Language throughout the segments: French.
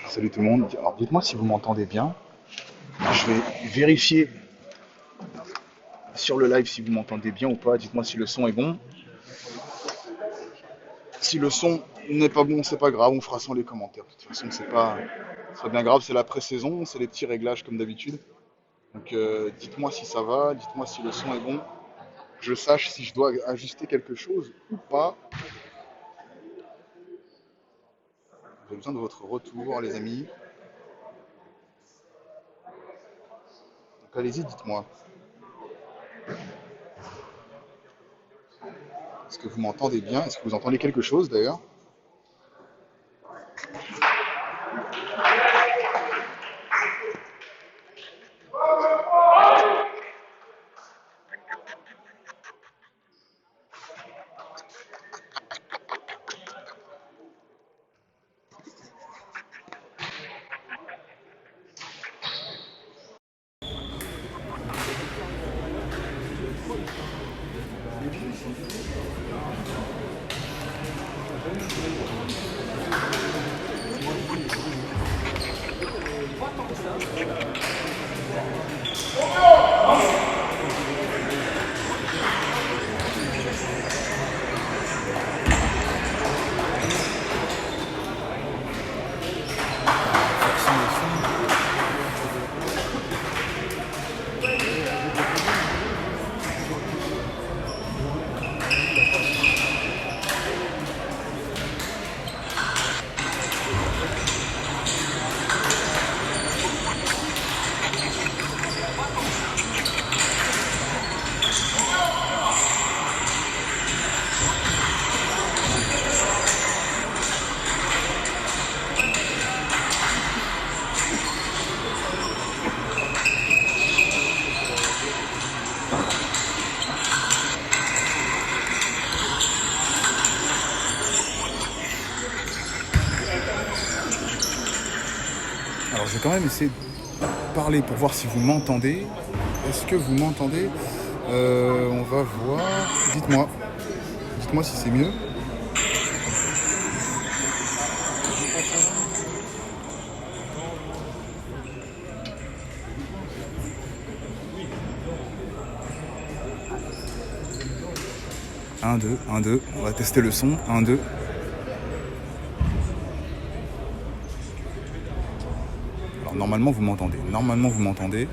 Salut tout le monde. Alors dites-moi si vous m'entendez bien. Je vais vérifier sur le live si vous m'entendez bien ou pas. Dites-moi si le son est bon. Si le son n'est pas bon, c'est pas grave, on fera sans les commentaires. De toute façon, c'est pas bien grave, c'est la pré-saison, c'est les petits réglages comme d'habitude. Donc dites-moi si ça va, dites-moi si le son est bon. Que je sache si je dois ajuster quelque chose ou pas. J'ai besoin de votre retour, les amis. Donc allez-y, dites-moi. Est-ce que vous m'entendez bien? Est-ce que vous entendez quelque chose d'ailleurs? Alors je vais quand même essayer de parler pour voir si vous m'entendez. Est-ce que vous m'entendez? On va voir. Dites-moi. Dites-moi si c'est mieux. Un, deux, un, deux. On va tester le son. Un, deux. Alors normalement vous m'entendez. Normalement vous m'entendez.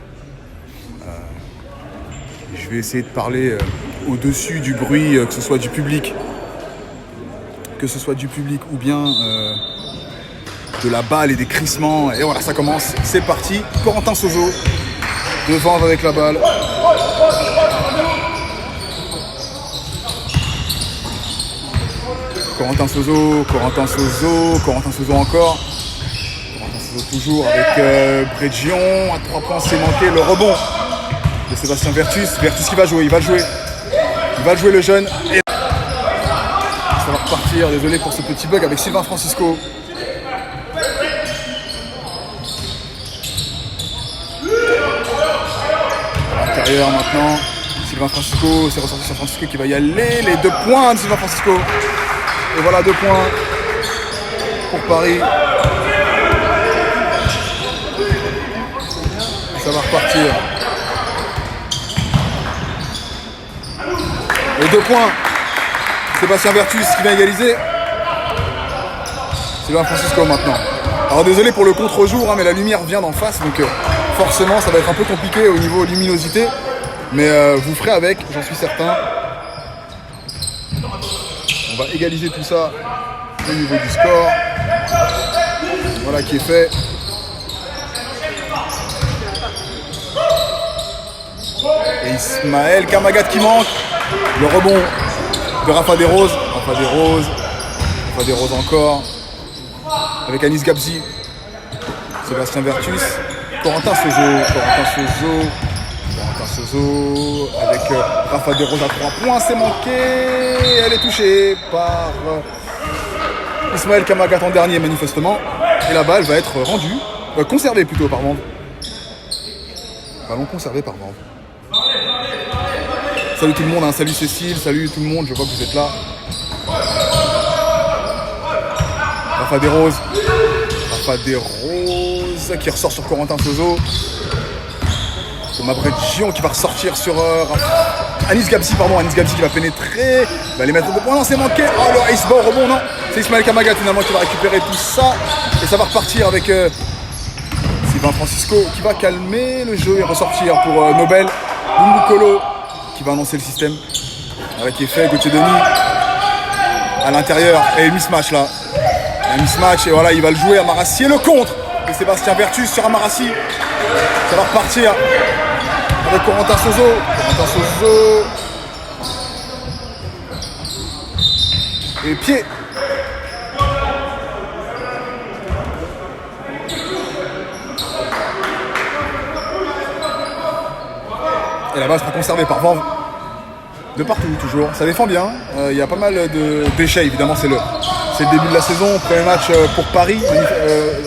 Je vais essayer de parler au-dessus du bruit, que ce soit du public. Que ce soit du public ou bien de la balle et des crissements. Et voilà, ça commence. C'est parti. Corentin Sozo devant avec la balle. Corentin Sozo encore. Corentin Sozo toujours avec Brégion. À 3 points, c'est manqué. Le rebond de Sébastien Vertus. Vertus qui va jouer, il va le jouer le jeune. Et ça va repartir. Désolé pour ce petit bug avec Sylvain Francisco. À l'intérieur maintenant. Sylvain Francisco, c'est ressorti sur Francisco qui va y aller. Les 2 points de Sylvain Francisco. Et voilà 2 points pour Paris. Et ça va repartir. Et 2 points. Sébastien Vertus qui vient égaliser. Sylvain Francisco maintenant. Alors désolé pour le contre-jour, hein, mais la lumière vient d'en face. Donc forcément ça va être un peu compliqué au niveau luminosité. Mais vous ferez avec, j'en suis certain. On va égaliser tout ça au niveau du score. Voilà qui est fait. Et Ismaël Kamagat qui manque. Le rebond de Rafa Desroses. Rafa Desroses encore. Avec Anis Gabzi. Sébastien Vertus. Corentin Sozo avec Rafa Desroses à 3 points, c'est manqué. Elle est touchée par Ismaël Kamagat en dernier manifestement. Et la balle va être rendue, conservée plutôt par Vanves. Ballon conservé par Vanves. Salut tout le monde, hein. Salut Cécile, salut tout le monde, je vois que vous êtes là. Rafa Desroses qui ressort sur Corentin Sozo. Thomas Bredjian qui va ressortir sur Anis Gabsi qui va pénétrer, il va les mettre au point, non c'est manqué, oh le iceball, rebond, non, c'est Ismaël Kamagat finalement qui va récupérer tout ça, et ça va repartir avec Sylvain Francisco qui va calmer le jeu et ressortir pour Nobel, Bungu Kolo qui va annoncer le système, avec effet, Gauthier Denis à l'intérieur, et mismatch là, un mismatch, et voilà, il va le jouer à Marassi, et le contre, et Sébastien Vertus sur Amarassi, ça va repartir avec Corentin Sozo. Et pied. Et la balle sera conservée par Vanves. De partout toujours. Ça défend bien. Il y a pas mal de déchets évidemment. C'est le début de la saison. Premier match pour Paris.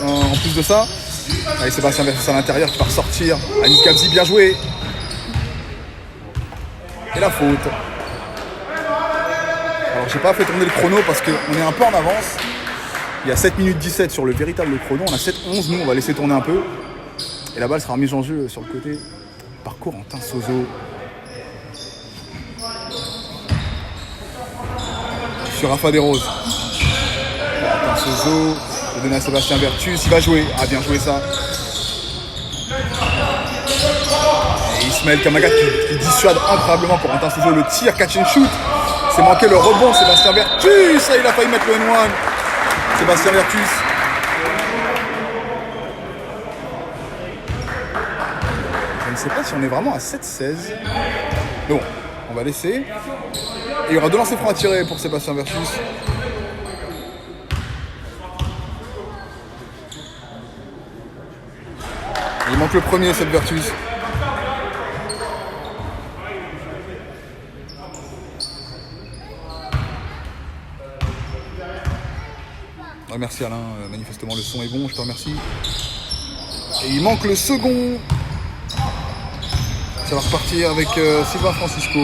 En plus de ça. Allez, Sébastien Versus à l'intérieur qui va ressortir. Anis Gabsi, bien joué. Et la faute. Alors j'ai pas fait tourner le chrono parce qu'on est un peu en avance. Il y a 7 minutes 17 sur le véritable chrono. On a 7-11, nous on va laisser tourner un peu. Et la balle sera remise en jeu sur le côté par Corentin Sozo. Sur Rafa Desroses. Corentin Sozo. Il donne à Sébastien Vertus. Il va jouer. Ah bien joué ça. Ismaël Kamagat qui dissuade incroyablement Corentin Sozo, le tir, catch and shoot. C'est manqué le rebond, Sébastien Vertus. Ça, il a failli mettre le N1. Sébastien Vertus. Je ne sais pas si on est vraiment à 7-16. Mais bon, on va laisser. Et il y aura 2 lancers francs à tirer pour Sébastien Vertus. Il manque le premier, cette Vertus. Merci Alain, manifestement le son est bon, je te remercie. Et il manque le second. Ça va repartir avec Sylvain Francisco.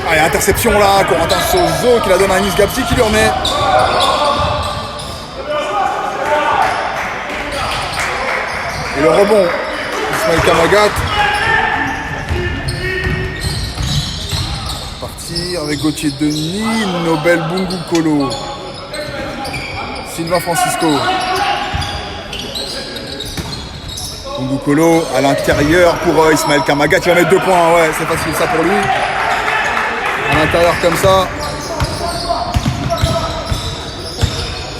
Allez, interception là, Corentin Sozo qui la donne à Anis Gabsi qui lui remet. Et le rebond, Ismaël Kamagat. Avec Gauthier Denis, Nobel Bungu Kolo, Sylvain Francisco. Bungu Kolo à l'intérieur pour Ismaël Kamagat qui va mettre 2 points, ouais c'est facile ça pour lui. À l'intérieur comme ça.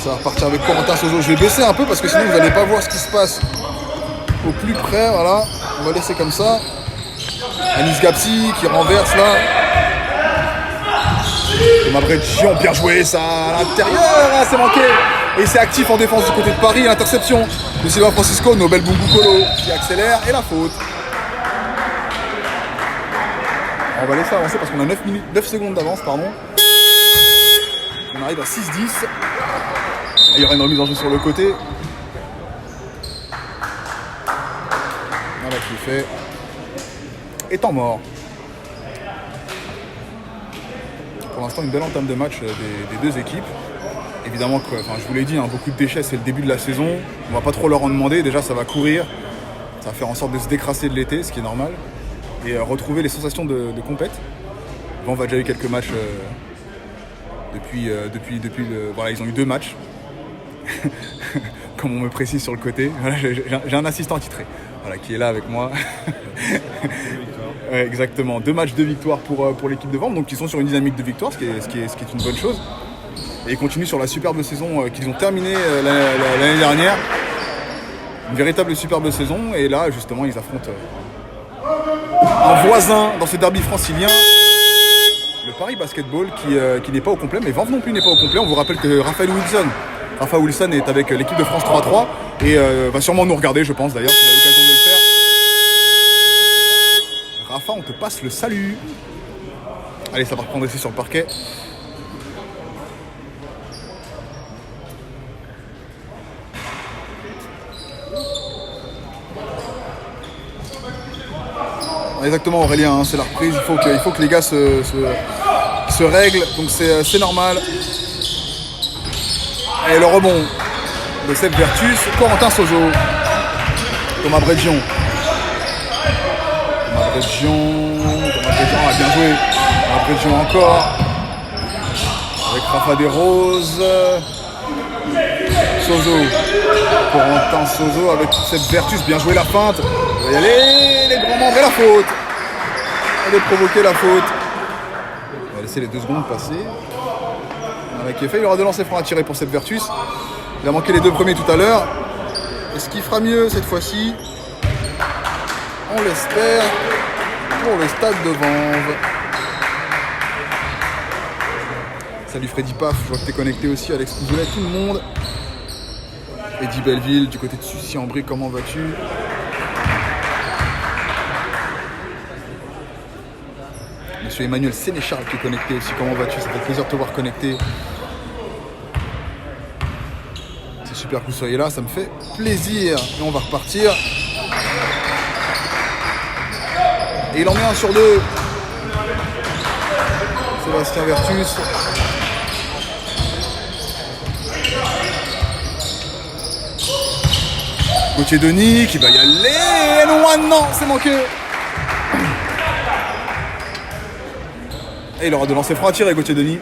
Ça va repartir avec Corentin Sozo. Je vais baisser un peu parce que sinon vous n'allez pas voir ce qui se passe au plus près, voilà. On va laisser comme ça. Anis Gabsi qui renverse là. Thomas Bredjian, bien joué ça à l'intérieur, ah, c'est manqué. Et c'est actif en défense du côté de Paris, l'interception de Sylvain Francisco, Nobel Bungu Kolo qui accélère et la faute. On va laisser avancer parce qu'on a 9 secondes d'avance, pardon. On arrive à 6-10. Il y aura une remise en jeu sur le côté. Voilà qui est fait. Et temps mort. Pour l'instant, une belle entame de match des deux équipes. Évidemment, je vous l'ai dit, beaucoup de déchets, c'est le début de la saison. On va pas trop leur en demander. Déjà, ça va courir. Ça va faire en sorte de se décrasser de l'été, ce qui est normal. Et retrouver les sensations de compète. Vanves a déjà eu quelques matchs depuis voilà, ils ont eu 2 matchs. Comme on me précise sur le côté. Voilà, j'ai un assistant titré voilà, qui est là avec moi. Exactement, 2 matchs de victoire pour l'équipe de Vanves, donc ils sont sur une dynamique de victoire, ce qui est une bonne chose. Et ils continuent sur la superbe saison qu'ils ont terminée l'année dernière. Une véritable superbe saison, et là justement ils affrontent un voisin dans ce derby francilien, le Paris Basketball qui n'est pas au complet, mais Vanves non plus n'est pas au complet. On vous rappelle que Rafa Wilson est avec l'équipe de France 3-3 et va sûrement nous regarder, je pense d'ailleurs, s'il a l'occasion de le faire. Rafa, on te passe le salut. Allez, ça va reprendre ici sur le parquet. Exactement Aurélien, hein, c'est la reprise, il faut que les gars se règlent, donc c'est normal. Et le rebond de Seb Vertus, Corentin Sozo, Thomas Brégion. Thomas Brégion a bien joué. Thomas Brégion encore. Avec Rafa Desroses. Sozo. Corentin Sozo avec Seb Vertus, bien joué la feinte. Il va y aller, les grands membres et la faute. Il va provoquer la faute. On va laisser les 2 secondes passer. Avec effet, il y aura 2 lancers francs à tirer pour Seb Vertus. Il a manqué les 2 premiers tout à l'heure. Est-ce qu'il fera mieux cette fois-ci? On l'espère pour le stade de Vanves. Salut Freddy Paf, je vois que t'es connecté aussi, Alex Cousolet, tout le monde. Eddie Belleville, du côté de Sucy-en-Brie, comment vas-tu? Monsieur Emmanuel Sénéchal qui est connecté aussi, comment vas-tu? Ça fait plaisir de te voir connecté. C'est super que vous soyez là, ça me fait plaisir. Et on va repartir. Et il en met 1 sur 2. Sébastien Vertus. Gauthier Denis qui va y aller. Non, c'est manqué. Et il aura de lancer franc à tirer, Gauthier Denis.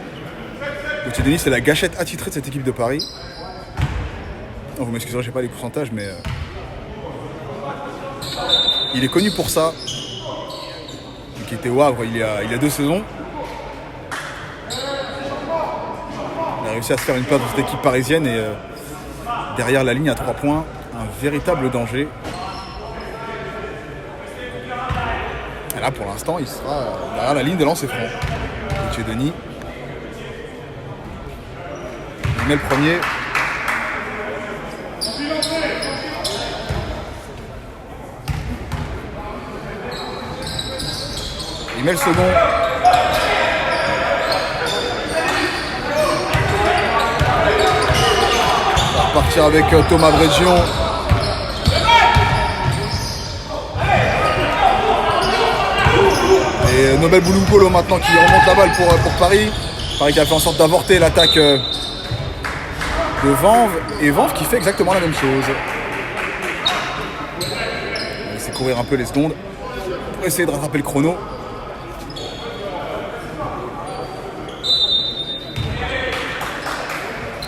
Gauthier Denis, c'est la gâchette attitrée de cette équipe de Paris. Oh, vous m'excuserez, je n'ai pas les pourcentages, mais il est connu pour ça. Il était au Havre il y a 2 saisons. Il a réussi à se faire une place dans cette équipe parisienne et derrière la ligne à 3 points, un véritable danger. Et là, pour l'instant, il sera derrière la ligne de lancer franc. Gauthier Denis. Il met le premier. Il met le second. On va repartir avec Thomas Brégion. Et Nobel Bouloukolo maintenant qui remonte la balle pour Paris. Paris qui a fait en sorte d'avorter l'attaque de Vanves. Et Vanves qui fait exactement la même chose. On va laisser courir un peu les secondes pour essayer de rattraper le chrono.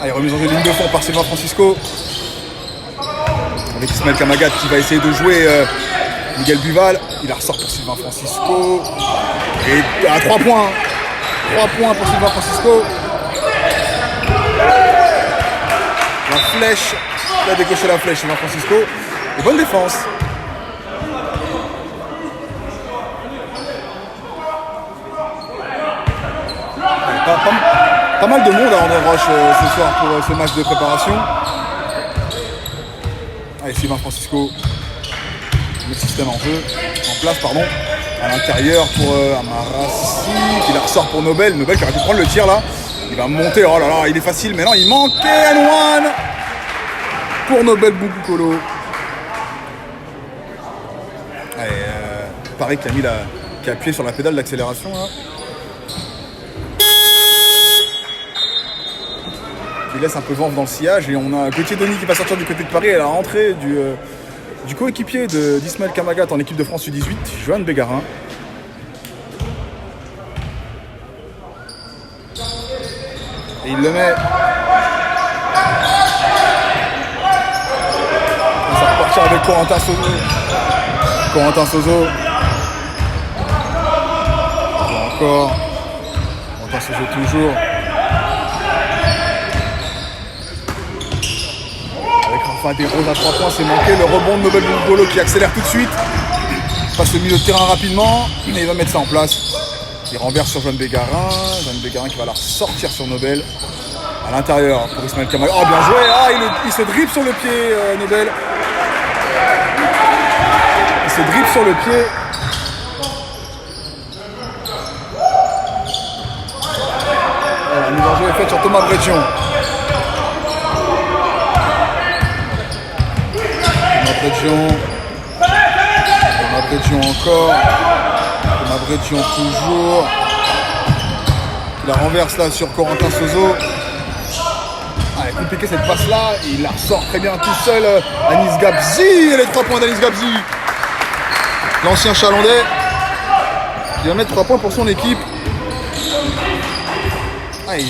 Allez, remise en jeu de ligne de fond par Sylvain Francisco. Avec Ismaël Kamagat qui va essayer de jouer Miguel Buval. Il la ressort pour Sylvain Francisco. Et à 3 points. 3 points pour Sylvain Francisco. La flèche. Il a décoché la flèche, Sylvain Francisco. Et bonne défense. Pas mal de monde à André Roche ce soir pour ce match de préparation. Allez, Sylvain Francisco. Le système en place, à l'intérieur pour Amarassi, qui la ressort pour Nobel. Nobel qui aurait pu prendre le tir là. Il va monter, oh là là, il est facile, mais non, il manquait N1 pour Nobel Bouloukolo. Allez, Paris qui a appuyé sur la pédale d'accélération là. Il laisse un peu Vanves dans le sillage et on a Gauthier Denis qui va sortir du côté de Paris à la rentrée du coéquipier d'Ismaël Kamagat en équipe de France U18, Johan Bégarin. Et il le met. Et ça va repartir avec Corentin Sozo. Corentin Sozo. Encore. Corentin Sozo toujours. Rafa Desroses à 3 points, c'est manqué. Le rebond de Nobel Bouloukolo qui accélère tout de suite. Passe le milieu de terrain rapidement. Et il va mettre ça en place. Il renverse sur Johan Bégarin. Johan Bégarin qui va la ressortir sur Nobel. À l'intérieur pour Ismaël Kamagat. Oh, bien joué. Ah, il se dribble sur le pied, Nobel. Il se dribble sur le pied. Voilà, la mise en jeu est faite sur Thomas Brégion. Thomas Breggion encore. Thomas Breggion toujours. Il la renverse là sur Corentin Sozo. Ah, il a compliqué cette passe là. Et il la ressort très bien tout seul. Anis Gabzi. Et les 3 points d'Anis Gabzi. L'ancien Chalandais. Il va mettre 3 points pour son équipe. Ah, et 12-6.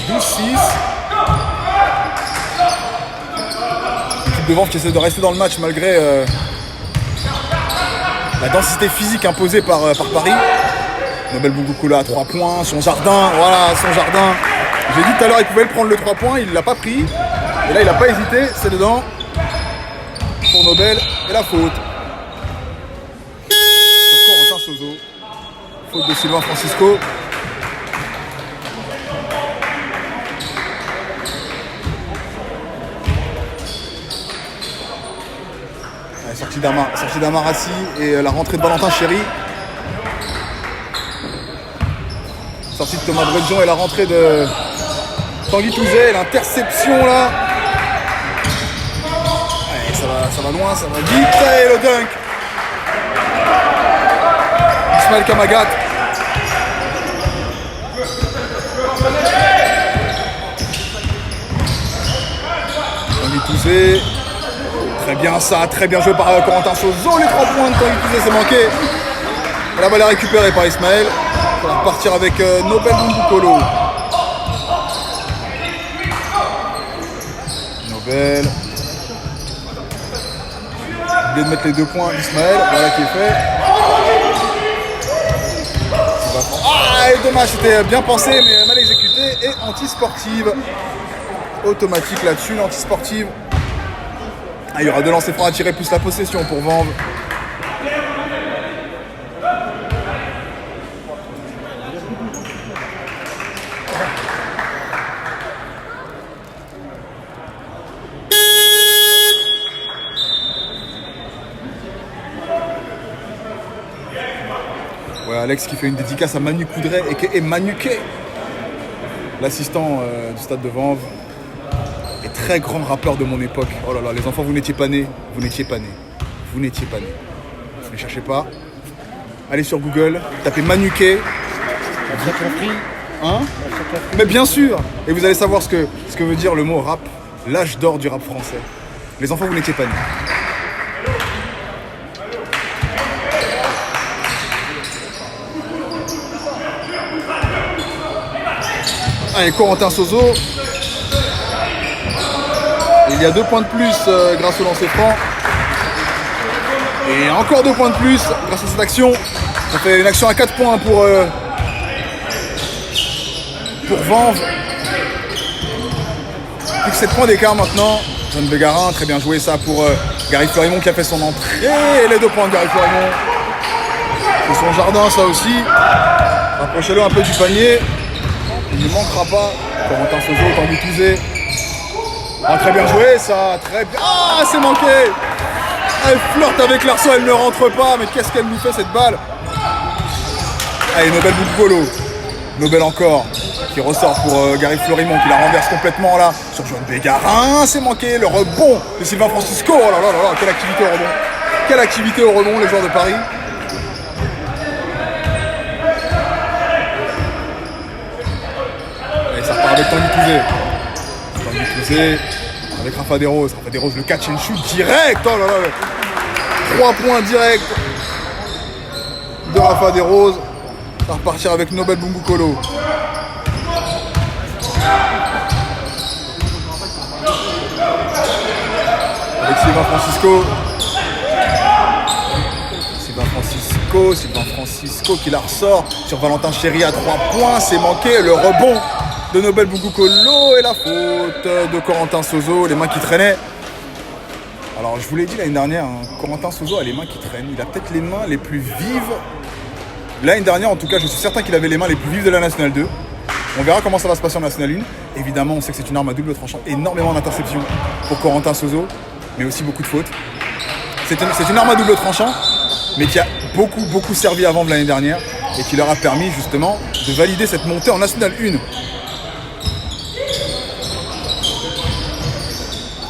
L'équipe de Vanves qui essaie de rester dans le match malgré la densité physique imposée par Paris. Nobel Bougoukolo à 3 points, son jardin, voilà, son jardin. J'ai dit tout à l'heure il pouvait le prendre le 3 points, il ne l'a pas pris. Et là il n'a pas hésité, c'est dedans. Pour Nobel, et la faute. Sur Corentin Sozo. Faute de Sylvain Francisco. Sortie d'Amarassi et la rentrée de Valentin Chéry. Sortie de Thomas Breggion et la rentrée de Tanguy Touzet, l'interception là. Allez, ça va loin, ça va vite. Et le dunk. Ismaël Kamagat. Tanguy Touzet. Très bien ça, très bien joué par Corentin Sozo. Les 3 points de Tanguy Touzet, c'est manqué. Et la balle est récupérée par Ismaël. On va repartir avec Nobel Bougoukolo. Nobel. Il vient de mettre les 2 points d'Ismaël. Voilà qui est fait. Ah, et dommage, c'était bien pensé mais mal exécuté. Et anti-sportive. Automatique là-dessus, l'anti-sportive. Ah, il y aura 2 lancers francs à tirer plus la possession pour Vanves. Ouais, Alex qui fait une dédicace à Manu Coudray et Manu Kay, l'assistant du stade de Vanves. Et très grand rappeur de mon époque. Oh là là, les enfants, vous n'étiez pas nés. Vous n'étiez pas nés. Vous n'étiez pas nés. Ne les cherchez pas. Allez sur Google, tapez Manu Kay. Hein? Mais bien sûr. Et vous allez savoir ce que veut dire le mot rap. L'âge d'or du rap français. Les enfants, vous n'étiez pas nés. Allez, Corentin Sozo. Il y a 2 points de plus grâce au lancer franc. Et encore 2 points de plus grâce à cette action. Ça fait une action à 4 points pour Vanves. Plus que 7 points d'écart maintenant. John Bégarin, très bien joué ça pour Gary Fleurimont qui a fait son entrée. Et les 2 points de Gary Fleurimont. C'est son jardin ça aussi. Rapprochez-le un peu du panier. Il ne manquera pas. Corentin Sozo, Tanguy Touzet. Ah, très bien joué ça, très bien. Ah, c'est manqué. Elle flirte avec l'arceau, elle ne rentre pas. Mais qu'est-ce qu'elle nous fait cette balle? Allez, Nobel Bougoukolo. Nobel encore, qui ressort pour Gary Fleurimont, qui la renverse complètement là sur Joan Bégarin. C'est manqué, le rebond de Sylvain Francisco. Oh là là là là, quelle activité au rebond. Quelle activité au rebond, les joueurs de Paris. Allez, ça repart avec Tanguy Touzet. Tanguy Touzet avec Rafa Desroses. Rafa Desroses, le catch and shoot direct. Oh là là. 3 points directs de Rafa Desroses. Ça va repartir avec Nobel Bougoukolo. Avec Sylvain Francisco. Sylvain Francisco qui la ressort sur Valentin Chéry à 3 points. C'est manqué. Le rebond de Nobel Bougoukolo et la faute de Corentin Sozo. Les mains qui traînaient. Alors je vous l'ai dit l'année dernière, hein, Corentin Sozo a les mains qui traînent. Il a peut-être les mains les plus vives. L'année dernière, en tout cas, je suis certain qu'il avait les mains les plus vives de la Nationale 2. On verra comment ça va se passer en Nationale 1. Évidemment, on sait que c'est une arme à double tranchant. Énormément d'interceptions pour Corentin Sozo, mais aussi beaucoup de fautes. C'est une arme à double tranchant, mais qui a beaucoup servi à Vanves l'année dernière et qui leur a permis justement de valider cette montée en Nationale 1.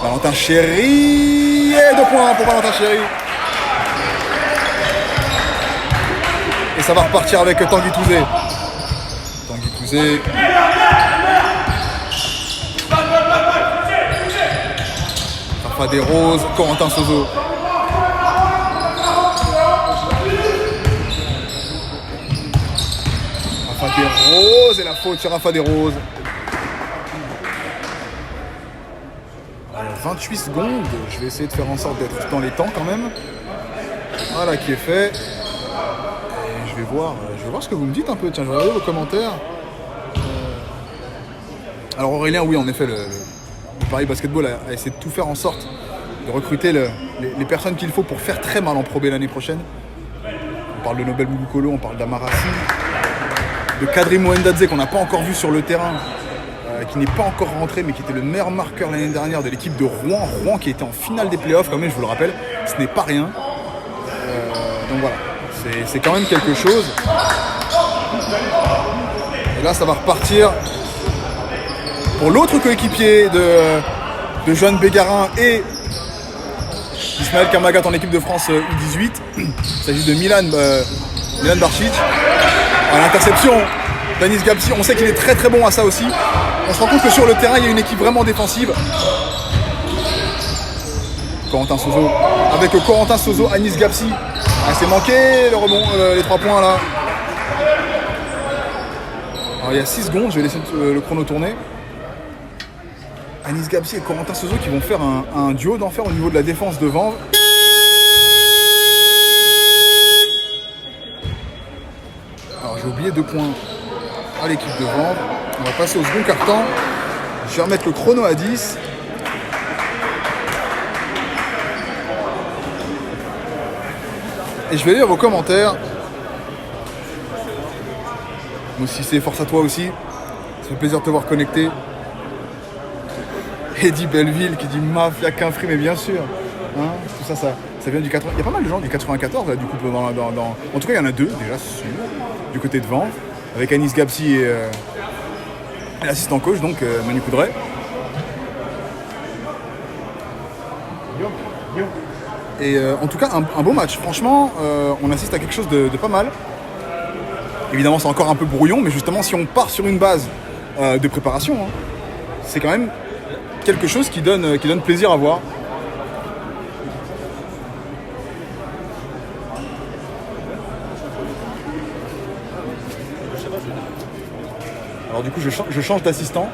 Valentin Chéry, et 2 points pour Valentin Chéry. ça va repartir avec Tanguy Touzé. Tanguy Touzé. Rafa Desroses, Corentin Sozo. Rafa Desroses et la faute sur Rafa Desroses. 28 secondes, je vais essayer de faire en sorte d'être dans les temps quand même. Voilà qui est fait. Et je vais voir ce que vous me dites un peu. Tiens, je vais regarder vos commentaires. Alors Aurélien, oui, en effet, le Paris Basketball a essayé de tout faire en sorte de recruter les personnes qu'il faut pour faire très mal en Pro B l'année prochaine. On parle de Nobel Mouloukolo, on parle d'Amarassi, de Kadri Mohendadze qu'on n'a pas encore vu sur le terrain, qui n'est pas encore rentré mais qui était le meilleur marqueur l'année dernière de l'équipe de Rouen. Rouen qui était en finale des playoffs quand même, je vous le rappelle, ce n'est pas rien. Donc voilà, c'est quand même quelque chose. Et là ça va repartir pour l'autre coéquipier de Johan Bégarin et Ismaël Kamagat en équipe de France U18. Il s'agit de Milan Barčić. À l'interception d'Anis Gabsi, on sait qu'il est très très bon à ça aussi. On se rend compte que sur le terrain, il y a une équipe vraiment défensive. Corentin Sozo, avec Corentin Sozo, Anis Gabsi. Ah, c'est manqué le rebond, les 3 points là. Alors il y a 6 secondes, je vais laisser le chrono tourner. Anis Gabsi et Corentin Sozo qui vont faire un duo d'enfer au niveau de la défense de Vanves. Alors j'ai oublié 2 points à l'équipe de Vanves. On va passer au second quart-temps. Je vais remettre le chrono à 10. Et je vais lire vos commentaires. Moussi, c'est force à toi aussi. Ça fait plaisir de te voir connecté. Eddie Belleville qui dit Mafia qu'un free, mais bien sûr. Hein, tout ça vient du 80. Il y a pas mal de gens du 94 là, du coup, en tout cas, il y en a 2 déjà, c'est sûr, du côté de Vanves, avec Anis Gabsi et l'assistant coach, donc Manu Coudray. Et en tout cas, un beau match. Franchement, on assiste à quelque chose de pas mal. Évidemment, c'est encore un peu brouillon, mais justement, si on part sur une base de préparation, hein, c'est quand même quelque chose qui donne plaisir à voir. Alors du coup, je change d'assistant.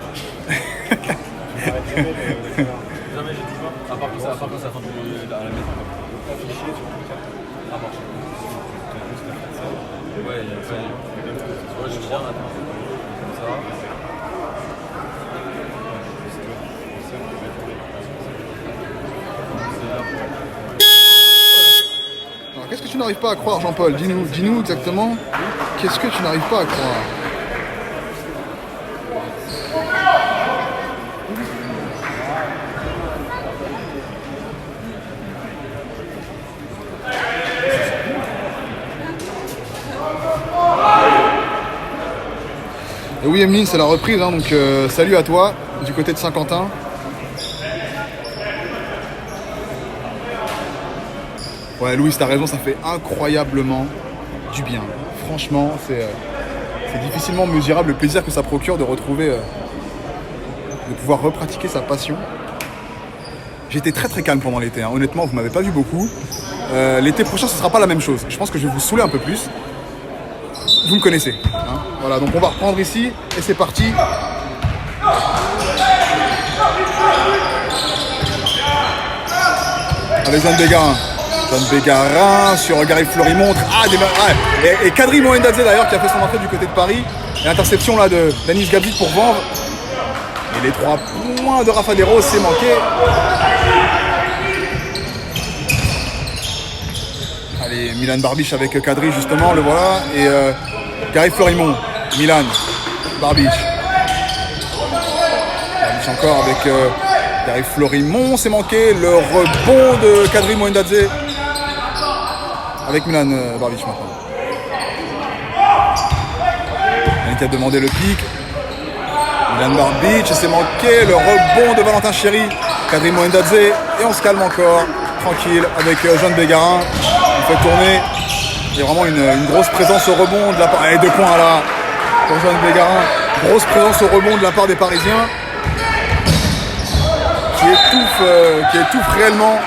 Alors qu'est-ce que tu n'arrives pas à croire, Jean-Paul? Dis-nous exactement, qu'est-ce que tu n'arrives pas à croire? Et oui, Emeline, c'est la reprise, hein, donc salut à toi, du côté de Saint-Quentin. Ouais, Louis, t'as raison, ça fait incroyablement du bien. Franchement, c'est difficilement mesurable le plaisir que ça procure de retrouver, de pouvoir repratiquer sa passion. J'étais très très calme pendant l'été, hein. Honnêtement, vous m'avez pas vu beaucoup. L'été prochain, ce sera pas la même chose. Je pense que je vais vous saouler un peu plus. Vous me connaissez, hein. Voilà, donc on va reprendre ici et c'est parti. Avec Jean Bégarin. Jean Bégarin sur Gary Florimont. Et Kadri Mohendadze d'ailleurs qui a fait son entrée du côté de Paris. Et l'interception là d'Anis Gabsi pour Vanves. Et les 3 points de Rafa Desroses, c'est manqué. Allez, Milan Barbic avec Kadri justement, le voilà. Et Gary Florimont, Milan, Barbic. Barbic encore avec Gary Florimont, c'est manqué. Le rebond de Kadri Mohendadze. Avec Milan Barbic maintenant. Il qui a demandé le pic. Milan Barbic, c'est manqué. Le rebond de Valentin Chéry. Kadri Mohendadze. Et on se calme encore. Tranquille avec Jean Bégarin. On fait tourner. Il y a vraiment une grosse présence au rebond de la part. Allez, 2 points là pour Johan Bégarin. Grosse présence au rebond de la part des Parisiens. Qui étouffe réellement.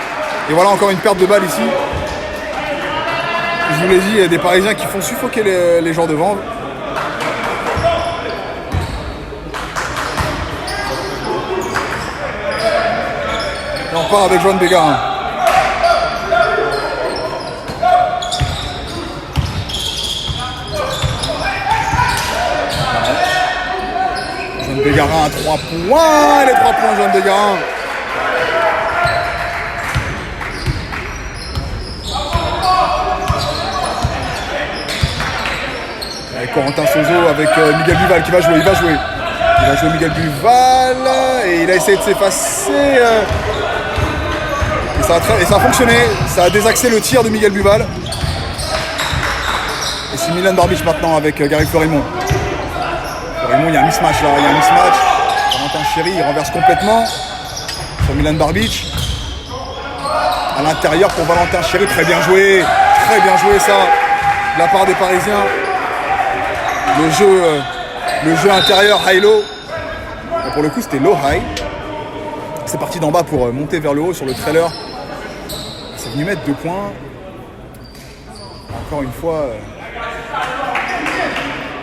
Et voilà encore une perte de balle ici. Je vous l'ai dit, il y a des Parisiens qui font suffoquer les joueurs devant. Et on part avec Johan Bégarin. Johan Bégarin à 3 points. Les 3 points, Johan Bégarin. Corentin Sozo avec Miguel Buval qui va jouer, il va jouer Miguel Buval et il a essayé de s'effacer et ça a fonctionné, ça a désaxé le tir de Miguel Buval et c'est Milan Barbic maintenant avec Gary Florimond. Il y a un mismatch là, Valentin Chéry il renverse complètement sur Milan Barbic à l'intérieur pour Valentin Chéry, très bien joué ça de la part des Parisiens. Le jeu intérieur high-low, pour le coup c'était low-high. C'est parti d'en bas pour monter vers le haut sur le trailer. C'est venu mettre 2 points. Encore une fois,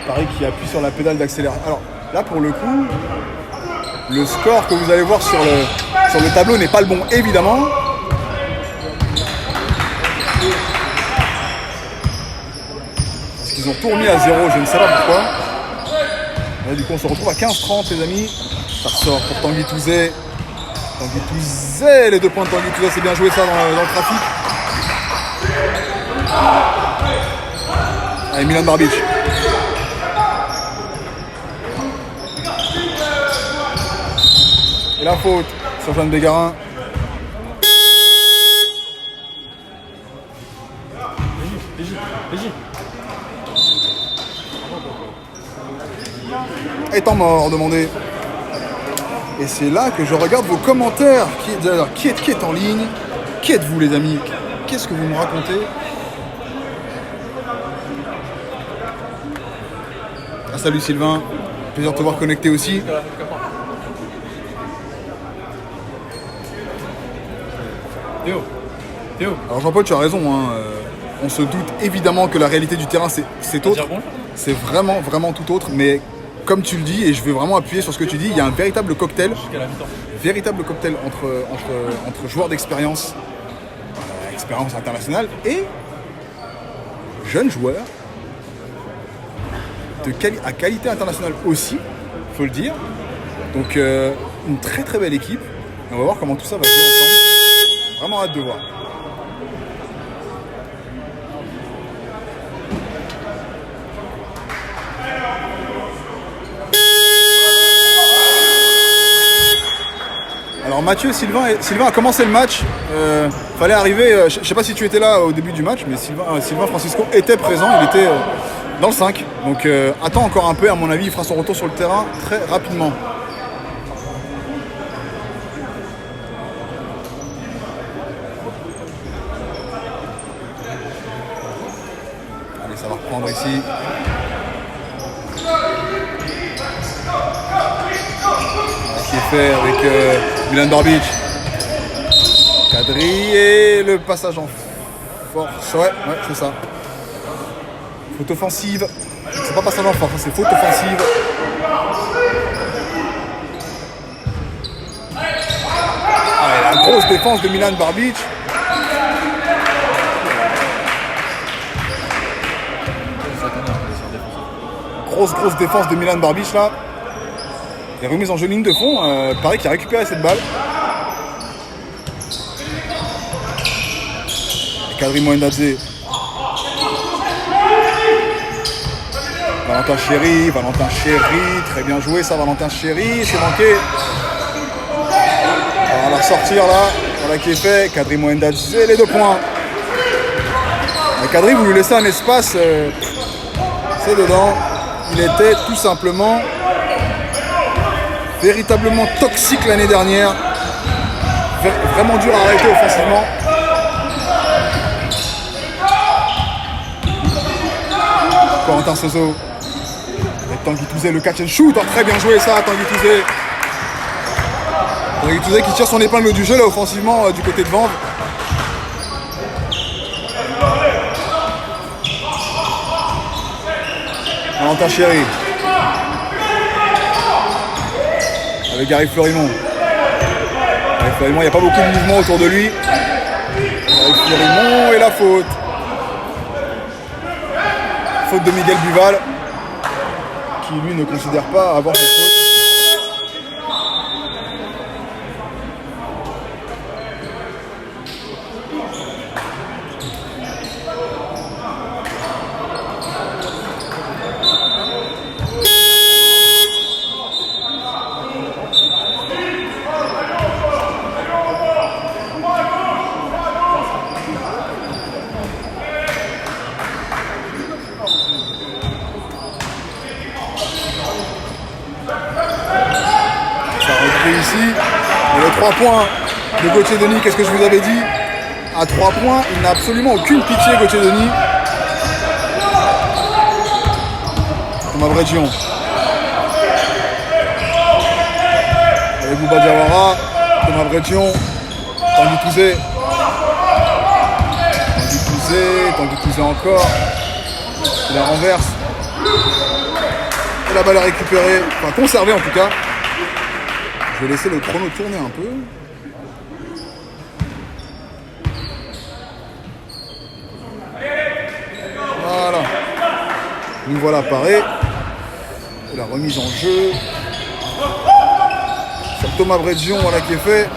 Paris qui appuie sur la pédale d'accélération. Alors là pour le coup, le score que vous allez voir sur le tableau n'est pas le bon évidemment. Ils ont tout remis à 0, je ne sais pas pourquoi. Là, du coup, on se retrouve à 15-30, les amis. Ça ressort pour Tanguy Touzé. Les 2 points de Tanguy Touzé, c'est bien joué ça dans le trafic. Allez, Milan Barbic. Et la faute sur Johan Bégarin. Étant mort, demandé. Et c'est là que je regarde vos commentaires. Qui est en ligne? Qui êtes-vous les amis? Qu'est-ce que vous me racontez? Ah, salut Sylvain, plaisir de te voir connecté aussi. Théo. Alors Jean-Paul, tu as raison, hein. On se doute évidemment que la réalité du terrain c'est autre. C'est vraiment tout autre, mais comme tu le dis, et je veux vraiment appuyer sur ce que tu dis, il y a un véritable cocktail entre joueurs d'expérience, expérience internationale, et jeunes joueurs à qualité internationale aussi, il faut le dire. Donc une très très belle équipe, et on va voir comment tout ça va jouer ensemble. Vraiment hâte de voir. Alors Mathieu, Sylvain a commencé le match. Fallait arriver, je ne sais pas si tu étais là au début du match, mais Sylvain Francisco était présent, il était dans le 5. Donc attends encore un peu, à mon avis, il fera son retour sur le terrain très rapidement. Allez, ça va reprendre ici. Qui est fait avec Milan Barbic. Kadri et le passage en force. Ouais, c'est ça. Faute offensive. C'est pas passage en force, c'est faute offensive. Allez, la grosse défense de Milan Barbic. Grosse défense de Milan Barbic là. Et remise en jeu ligne de fond, Paris qui a récupéré cette balle. Et Kadri Moendadze. Valentin Chéry, très bien joué ça, Valentin Chéry, c'est manqué. On va la ressortir là, voilà qui est fait, Kadri Moendadze, les 2 points. Et Kadri, vous lui laissez un espace, c'est dedans. Il était tout simplement véritablement toxique l'année dernière, vraiment dur à arrêter offensivement. Corentin Soso. Et Tanguy Touzé, le catch and shoot. Oh, très bien joué ça, Tanguy Touzé. Tanguy Touzé qui tire son épingle du jeu là offensivement du côté de Vanves. Valentin Chéry. Avec Gary Florimond. Gary Florimond, il n'y a pas beaucoup de mouvement autour de lui. Gary Florimond et la faute. Faute de Miguel Buval, qui lui ne considère pas avoir cette faute. Ici, et les 3 points de Gauthier Denis, qu'est-ce que je vous avais dit? À 3 points, il n'a absolument aucune pitié, Gauthier Denis. Thomas Bredjian. Avec Bouba Diawara, Thomas Bredjian, Tanguy Touzé. Tanguy Touzé encore. Il la renverse. Et la balle est récupérée, enfin conservée en tout cas. Je vais laisser le chrono tourner un peu. Voilà. Nous voilà parés. Et la remise en jeu. Sur Thomas Bredjian, voilà qui est fait.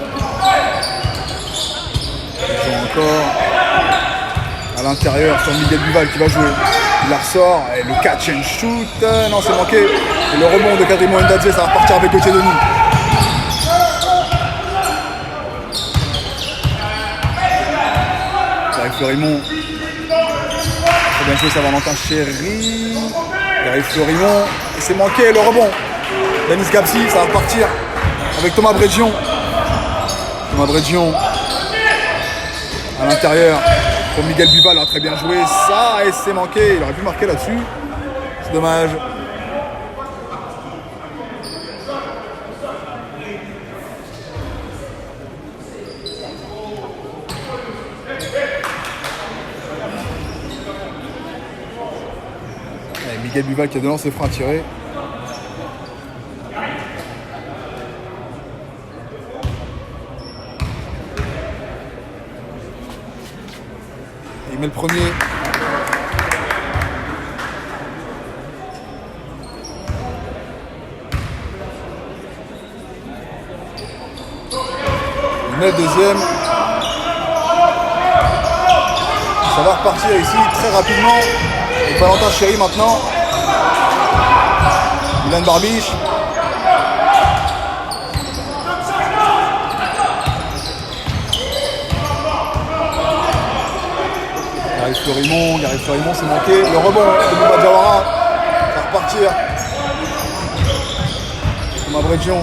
Encore. À l'intérieur sur Miguel Buval qui va jouer. Il la ressort. Et le catch and shoot. Non, c'est manqué. Et le rebond de Kadri Mohendadze, ça va repartir avec Gauthier Denis. Florimond. Très bien joué, ça Valentin Chéry. Il arrive Florimond. Et c'est manqué le rebond. Yanis Gabsi, ça va repartir avec Thomas Bredjian. Thomas Bredjian. À l'intérieur. Pour Miguel Buval, très bien joué. Ça, et c'est manqué. Il aurait pu marquer là-dessus. C'est dommage. Miguel Buval qui a de lancer frein à tirer. Il met le premier. Il met le deuxième. Ça va repartir ici très rapidement. Et Valentin Chéry maintenant. Milan Barbiche. Gary Florimond, c'est manqué. Le rebond de Bouba Diawara. Ça va repartir. Thomas Bredjian.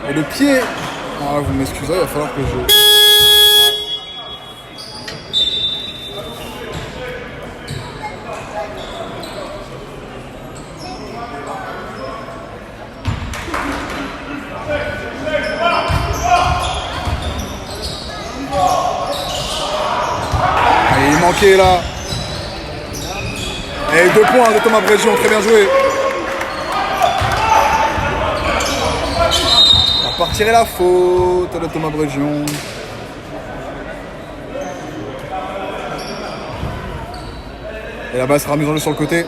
Et le pied. Ah, vous m'excuserez, il va falloir que je... Manqué là. Et 2 points de Thomas Bredjian, très bien joué. On va partir la faute de Thomas Bredjian. Et la balle sera mise en jeu sur le côté.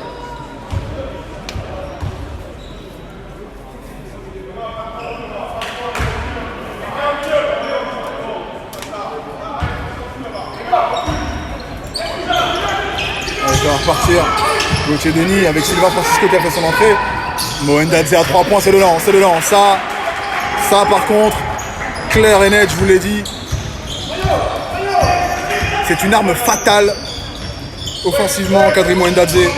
Ça va repartir. Gauthier Denis avec Sylvain Francisco qui a fait son entrée. Mohendadze à 3 points, c'est le lance, c'est le lance. Ça par contre, clair et net, je vous l'ai dit. C'est une arme fatale offensivement, Kadri Mohendadze.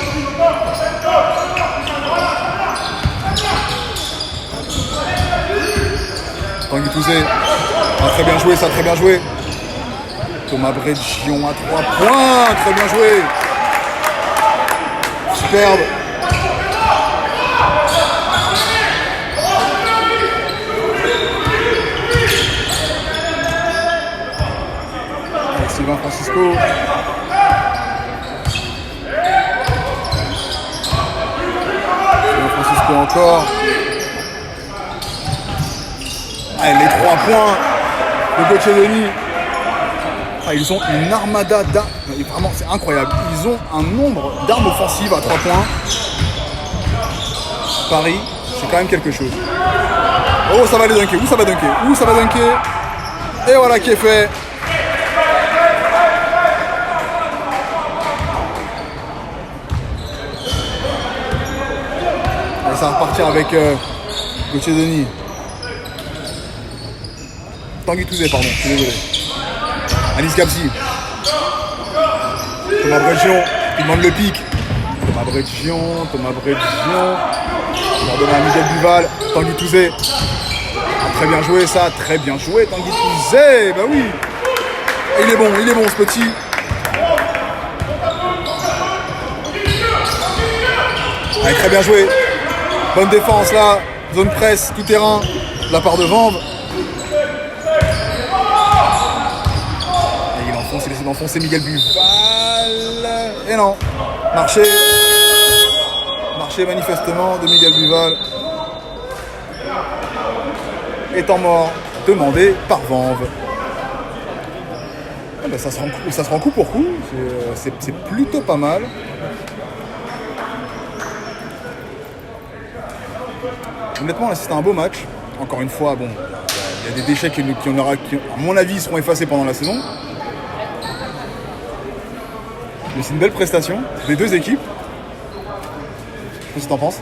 Tanguy Touzé. Ah, très bien joué, ça, très bien joué. Thomas Bredgion à 3 points. Très bien joué. Superbe. Sylvain Francisco. Sylvain Francisco encore. Allez, les 3 points de Gauthier-Denis. Ah, ils ont une armada d'armes. Vraiment, c'est incroyable. Ils ont un nombre d'armes offensives à 3 points. Paris, c'est quand même quelque chose. Oh, ça va les dunker. Où ça va dunker? Où ça va dunker? Et voilà qui est fait. Ça va repartir avec Gauthier-Denis. Tanguy Touzé, pardon, je suis désolé. Anis Gabsi. Thomas Bredgion, il demande le pic. Thomas Bredgion. On va donner à Miguel Duval. Tanguy Touzé. Ah, très bien joué ça, très bien joué Tanguy Touzé. Bah oui. Et il est bon ce petit. Allez, très bien joué. Bonne défense là, zone presse, tout terrain, de la part de Vanves. Et il essaie d'enfoncer Miguel Buval. Et non, marché manifestement de Miguel Buval. Étant mort, demandé par Vanves. Ah ben ça se rend coup pour coup, c'est plutôt pas mal. Honnêtement, là, c'était un beau match. Encore une fois, bon, il y a des déchets qui, à mon avis, seront effacés pendant la saison. Mais c'est une belle prestation des deux équipes. Qu'est-ce que tu en penses?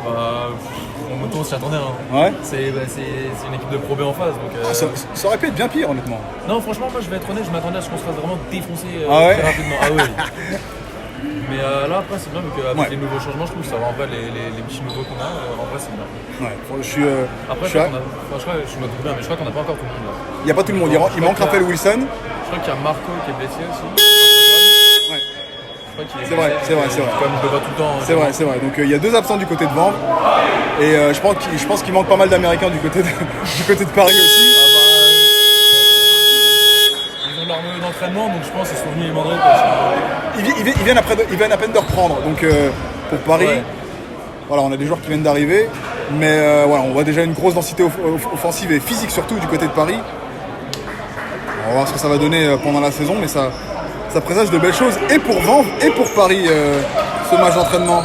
En moto, on s'y attendait. Hein. Ouais. C'est une équipe de Pro B en face. Donc, ça aurait pu être bien pire, honnêtement. Non, franchement, moi, je vais être honnête, je m'attendais à ce qu'on se fasse vraiment défoncer ouais. très rapidement. Ah ouais. Mais là, après, c'est bien, vu qu'avec les nouveaux changements, je trouve que ça va en vrai, les petits nouveaux qu'on a, en vrai, c'est bien. Ouais, je me trouve bien, mais je crois qu'on n'a pas encore tout le monde là. Il n'y a pas tout le monde, il manque Raphaël Wilson. Je crois qu'il y a Marco qui est blessé aussi. Ouais. C'est vrai. Comme je le vois tout le temps. C'est vrai. Donc il y a 2 absents du côté de Vanves. Et je pense qu'il manque pas mal d'Américains du côté de Paris aussi. Ils ont leur mode d'entraînement, donc je pense qu'ils sont venus les mandrer. Ils viennent à peine de reprendre. Donc pour Paris, voilà, on a des joueurs qui viennent d'arriver. Mais voilà, on voit déjà une grosse densité offensive et physique surtout du côté de Paris. On va voir ce que ça va donner pendant la saison, mais ça présage de belles choses et pour Vanves et pour Paris ce match d'entraînement.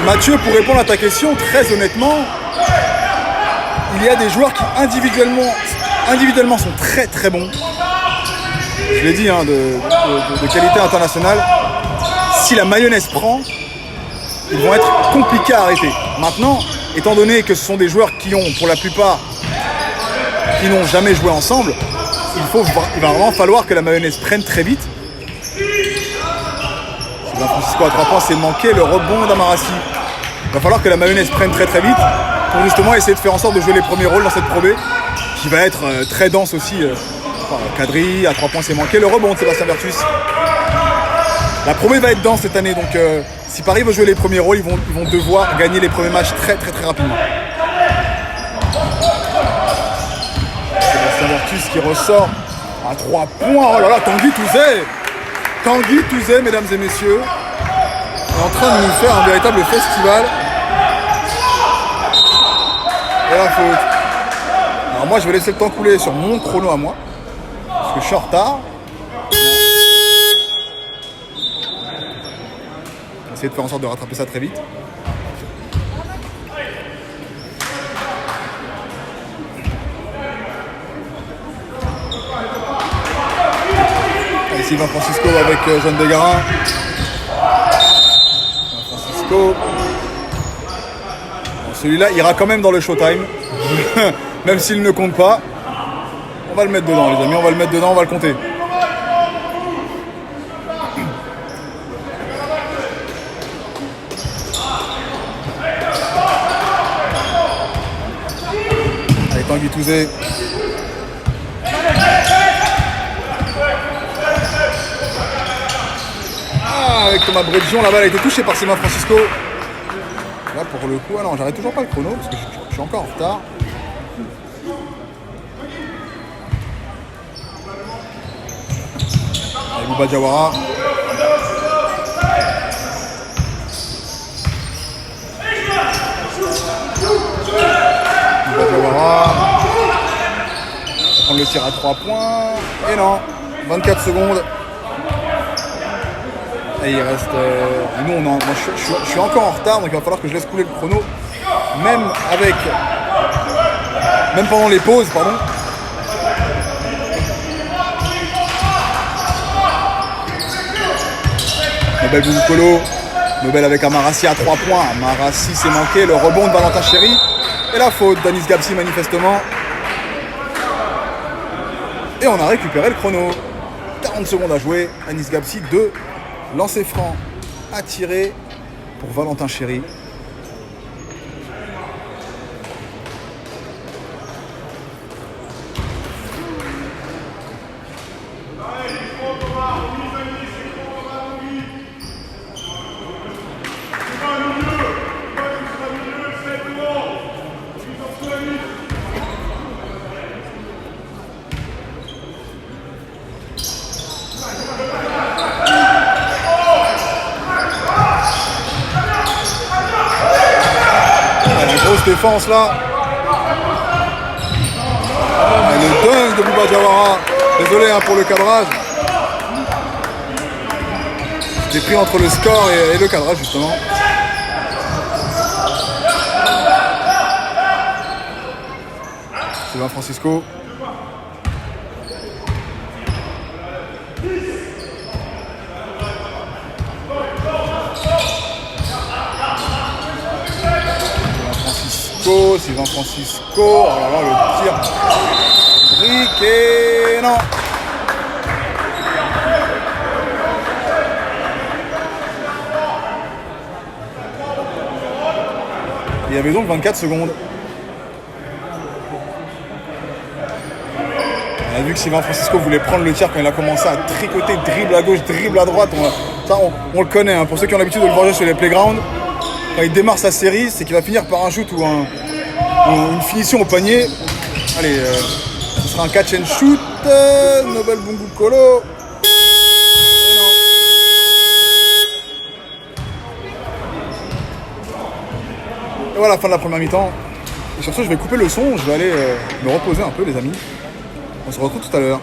Mathieu, pour répondre à ta question, très honnêtement, il y a des joueurs qui individuellement sont très très bons. Je l'ai dit, hein, de qualité internationale. Si la mayonnaise prend, ils vont être compliqués à arrêter. Maintenant, étant donné que ce sont des joueurs qui ont, pour la plupart, qui n'ont jamais joué ensemble, il va vraiment falloir que la mayonnaise prenne très vite. Sylvain Francisco à 3 points, c'est manqué le rebond d'Amarassi. Il va falloir que la mayonnaise prenne très très vite pour justement essayer de faire en sorte de jouer les premiers rôles dans cette Pro B, qui va être très dense aussi. Kadri, à 3 points, c'est manqué le rebond de Sébastien Vertus. La Pro B va être dense cette année, donc si Paris veut jouer les premiers rôles, ils vont devoir gagner les premiers matchs très très très rapidement. Sébastien Vertus qui ressort à 3 points. Oh là là, Tanguy Touzé, mesdames et messieurs, est en train de nous faire un véritable festival. Et la faute. Alors moi, je vais laisser le temps couler sur mon chrono à moi, parce que je suis en retard. On va essayer de faire en sorte de rattraper ça très vite. Allez, Sylvain Francisco avec Jeanne Desgarins. Francisco. Bon, celui-là ira quand même dans le Showtime. Même s'il ne compte pas. On va le mettre dedans, les amis. On va le mettre dedans, on va le compter. Tanguy Touzé. Ah, avec Thomas Bredjian, la balle a été touchée par Sylvain Francisco. Là, pour le coup, ah non, j'arrête toujours pas le chrono parce que je suis encore en retard. Allez, Bouba Diawara. Bouba Diawara. On va prendre le tir à 3 points. Et non, 24 secondes. Et il reste. Nous, moi, je suis encore en retard, donc il va falloir que je laisse couler le chrono. Même pendant les pauses, pardon. Nobel Bougoucolo. Nobel avec Amarassi à 3 points. Amarassi s'est manqué. Le rebond de Valentin Chéry. Et la faute d'Anis Gabsi, manifestement. Et on a récupéré le chrono. 40 secondes à jouer. Anis Gabsi, 2 lancers francs à tirer pour Valentin Chéry. Défense là. Et le dunk de Bouba Diawara. Désolé hein, pour le cadrage. J'ai pris entre le score et le cadrage justement. Sylvain Francisco. Sylvain Francisco, oh là là, le tir briqué, non. Il y avait donc 24 secondes. On a vu que Sylvain Francisco voulait prendre le tir quand il a commencé à tricoter, dribble à gauche, dribble à droite. On le connaît, hein. Pour ceux qui ont l'habitude de le voir sur les playgrounds, quand il démarre sa série, c'est qu'il va finir par un shoot ou une finition au panier. Allez, ce sera un catch and shoot. Nobel Bougoucolo. Et voilà, fin de la première mi-temps. Et sur ce, je vais couper le son. Je vais aller me reposer un peu, les amis. On se retrouve tout à l'heure.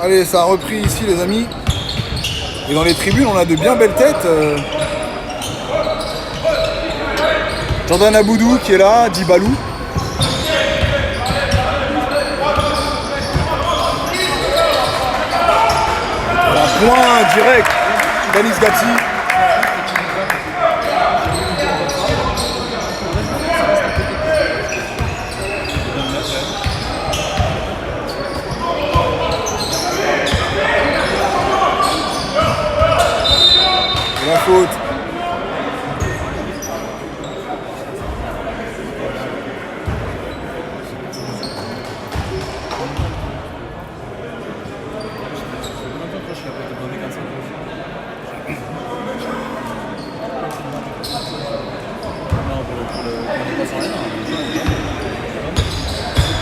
Allez, ça a repris ici les amis. Et dans les tribunes, on a de bien belles têtes. Jordan Aboudou qui est là, Djibalou. Un point direct d'Anis Gapsi. La faute.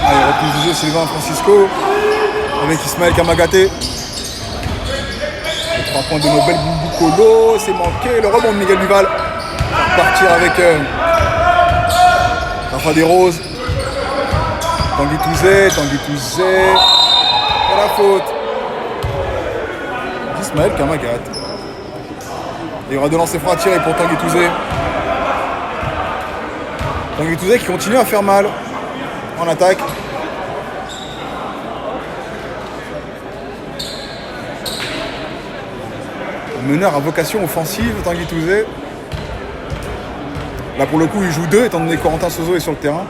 Allez, reprise du jeu, Sylvain Francisco avec Ismaël Kamagaté. 3 points de Nobel Boubou, c'est manqué. Le rebond de Miguel Duval. Partir avec Rafa Desroses. Tanguy Touzé. Et la faute d'Ismaël Kamagaté. Et il y aura de lancers francs à tirer pour Tanguy Touzé. Tanguy Touzé qui continue à faire mal en attaque. Meneur à vocation offensive, Tanguy Touzé. Là pour le coup il joue 2 étant donné que Corentin Sozo est sur le terrain.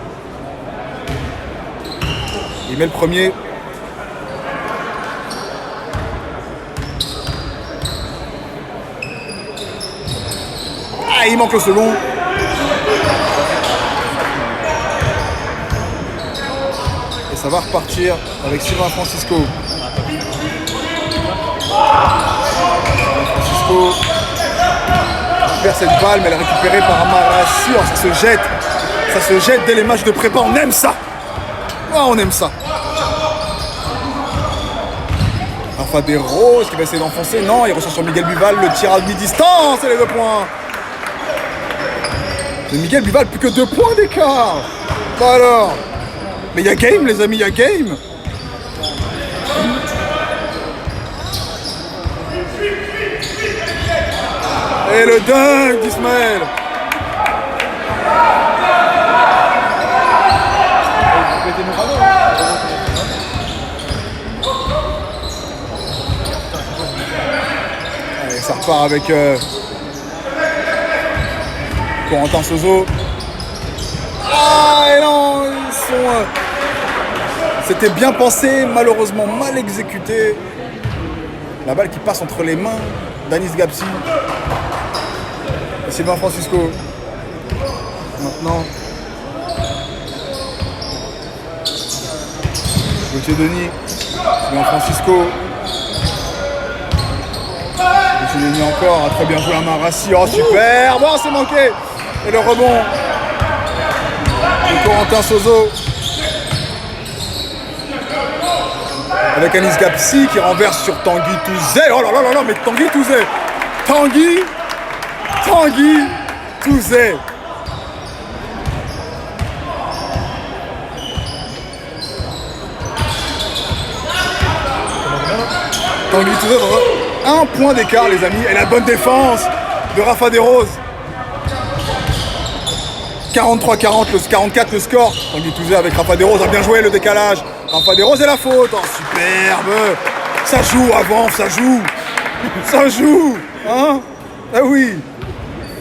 Il met le premier. Ah, il manque le second. Et ça va repartir avec Sylvain Francisco. Francisco perd cette balle, mais elle est récupérée par Amarassi. Oh, ça se jette dès les matchs de prépa. On aime ça. Oh, on aime ça. Rafa Desroses qui va essayer d'enfoncer. Non, il reçoit sur Miguel Buval. Le tir à mi-distance et les 2 points. Et Miguel Buval, plus que 2 points d'écart. Bah alors. Mais il y a game, les amis, il y a game. Et le dunk d'Ismaël. Allez, ça repart avec Corentin Sozo. Ah, et non, ils sont... C'était bien pensé, malheureusement mal exécuté. La balle qui passe entre les mains d'Anis Gapsi. Et Sylvain Francisco. Maintenant. Gauthier Denis. Sylvain Francisco. Gauthier Denis encore. A très bien joué Amarassi. Oh super. Bon, c'est manqué. Et le rebond de Corentin Sozo. Avec Anis Gapsi qui renverse sur Tanguy Touzé. Oh là là là là, mais Tanguy Touzé. Tanguy Touzé. Tanguy Touzé, 1 point d'écart les amis. Et la bonne défense de Rafa Desroses. 43-40, le 44 le score. Tanguy Touzé avec Rafa Desroses a bien joué le décalage. Rafa Desroses et la faute. Oh superbe. Ça joue avant, ça joue. Ça joue. Hein? Ah oui.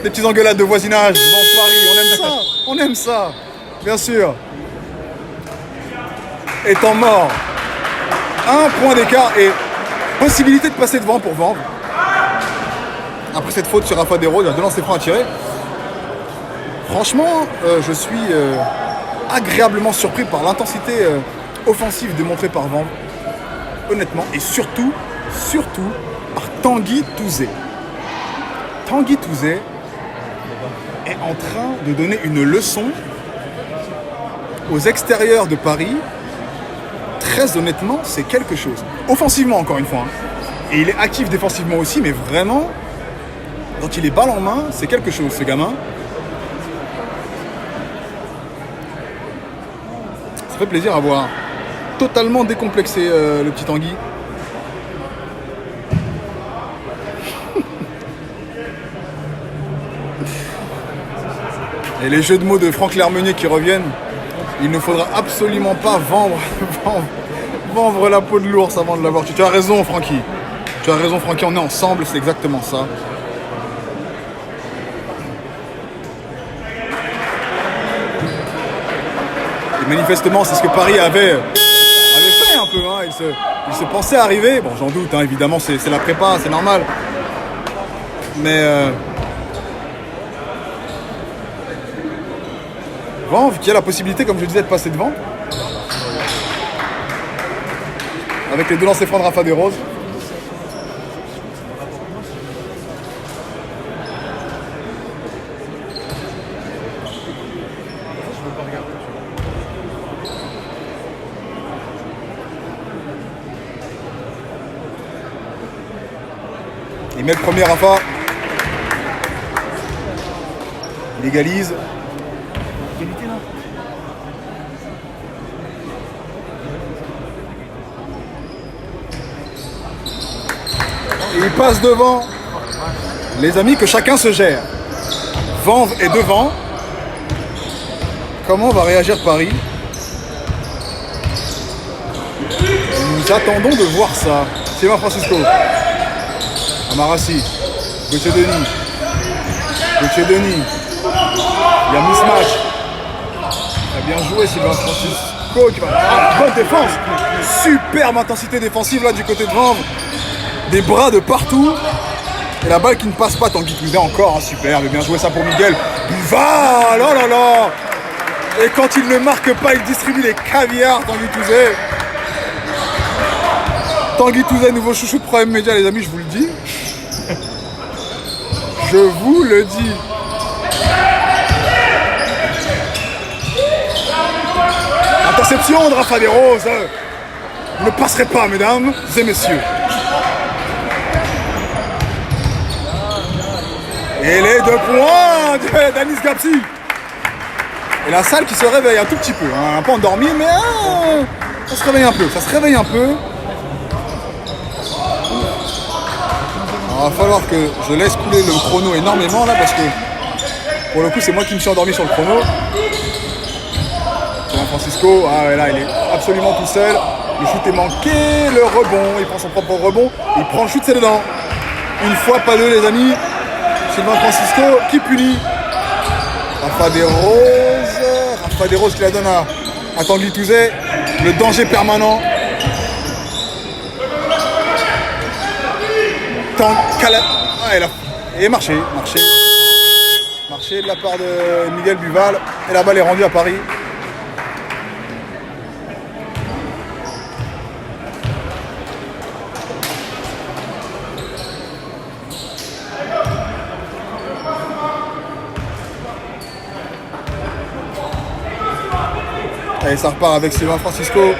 Des petites engueulades de voisinage dans Paris. On aime ça. On aime ça. Bien sûr. Et temps mort. 1 point d'écart et possibilité de passer devant pour Vanves. Après cette faute sur Rafa Desroses, il a 2 lancers francs à tirer. Franchement, je suis agréablement surpris par l'intensité offensive démontrée par Vanves. Honnêtement. Et surtout par Tanguy Touzé. Tanguy Touzé est en train de donner une leçon aux extérieurs de Paris. Très honnêtement, c'est quelque chose. Offensivement, encore une fois. Hein. Et il est actif défensivement aussi, mais vraiment, quand il est balle en main, c'est quelque chose, ce gamin. Ça fait plaisir à voir. Totalement décomplexé, le petit Tanguy. Et les jeux de mots de Franck Lermenier qui reviennent, il ne faudra absolument pas vendre la peau de l'ours avant de l'avoir tué. Tu as raison, Francky. Tu as raison, Francky, on est ensemble, c'est exactement ça. Et manifestement, c'est ce que Paris avait fait un peu. Hein. Il se pensait arriver. Bon, j'en doute, hein, évidemment, c'est la prépa, c'est normal. Mais Vanves qui a la possibilité, comme je disais, de passer devant. Avec les deux lancers francs de Rafa Desroses. Il met le premier Rafa. Il égalise. Égalité là. Et il passe devant. Les amis, que chacun se gère. Vanves est devant. Comment va réagir Paris? Nous attendons de voir ça. Sylvain Francisco. Amarassi. Gauthier Denis. Il y a mismatch. Il a bien joué Sylvain Francisco qui va. Ah, bonne défense. Superbe intensité défensive là du côté de Vanves. Des bras de partout. Et la balle qui ne passe pas. Tanguy Touzé encore. Hein, superbe. Bien joué ça pour Miguel. Buval. Oh là là. Et quand il ne marque pas, il distribue les caviars. Tanguy Touzé. Tanguy Touzé, nouveau chouchou de Prime Média, les amis, je vous le dis. Je vous le dis. Interception de Rafa Desroses. Vous ne passerez pas, mesdames et messieurs. Et les 2 points d'Anis Gapsi. Et la salle qui se réveille un tout petit peu. Hein. Un peu endormi, mais ça se réveille un peu. Alors, il va falloir que je laisse couler le chrono énormément là parce que pour le coup c'est moi qui me suis endormi sur le chrono. Sylvain Francisco, là il est absolument tout seul. Le shoot est manqué, le rebond, il prend son propre rebond, il prend le shoot, c'est dedans. Une fois, pas deux les amis. Sylvain Francisco qui punit. Rafa Desroses qui la donne à Tanguy Touzé. Le danger permanent. Et marché de la part de Miguel Buval et la balle est rendue à Paris. Allez, ça repart avec Sylvain Francisco.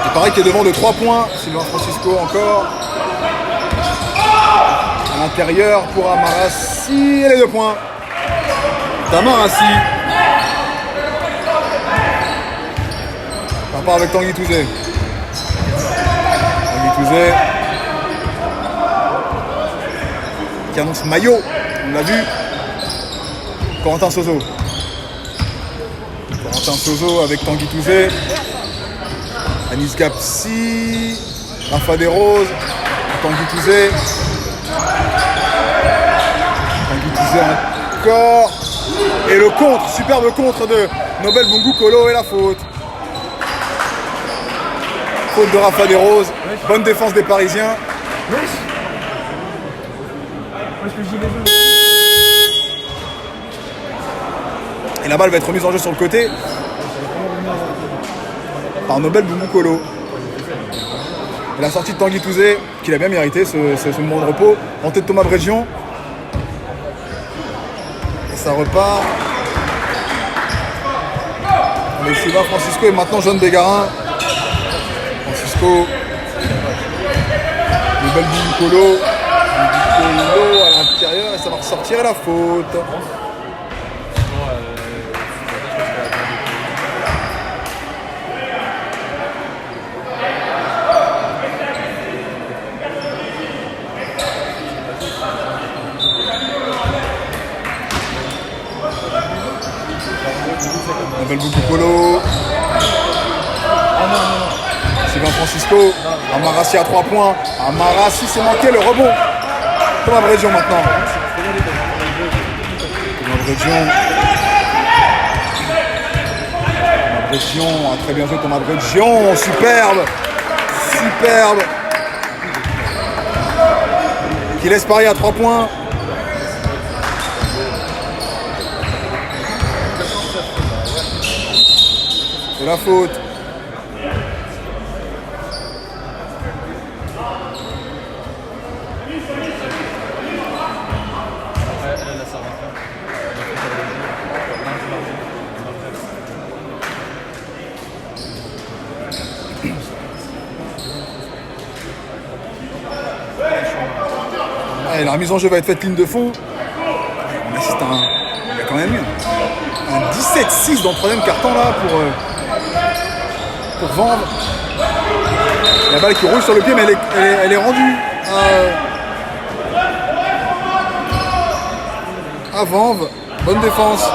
C'est pareil qui est devant de 3 points. Sylvain Francisco encore. À l'intérieur pour Amarassi. Et les 2 points. Amarassi. Ça repart avec Tanguy Touzé. Qui annonce maillot. On l'a vu. Corentin Sozo avec Tanguy Touzé. Anis Gapsi, Rafa Desroses, Tanguy Touzé encore. Et le contre, superbe contre de Nobel Bungu Kolo et la faute. Faute de Rafa Desroses, bonne défense des Parisiens. Et la balle va être remise en jeu sur le côté par Nobel Bungu Kolo. Et la sortie de Tanguy Touzé, qu'il a bien mérité ce moment de repos, en tête de Thomas Brégion. Et ça repart. Avec Sylvain Francisco et maintenant Jeanne Bégarin. Francisco. Nobel Bungu Kolo. À l'intérieur et ça va ressortir à la faute. Francisco. Amarassi à 3 points. Amarassi s'est manqué le rebond. Thomas Brédion maintenant. Thomas Brédion. Très bien joué Thomas Brédion. Superbe. Superbe. Qui laisse Paris à 3 points. C'est la faute. Allez, la remise en jeu va être faite ligne de fond. On assiste à il y a quand même eu un 17-6 dans le troisième quart-temps là pour Vanves. La balle qui roule sur le pied, mais elle est rendue à Vanves. Bonne défense.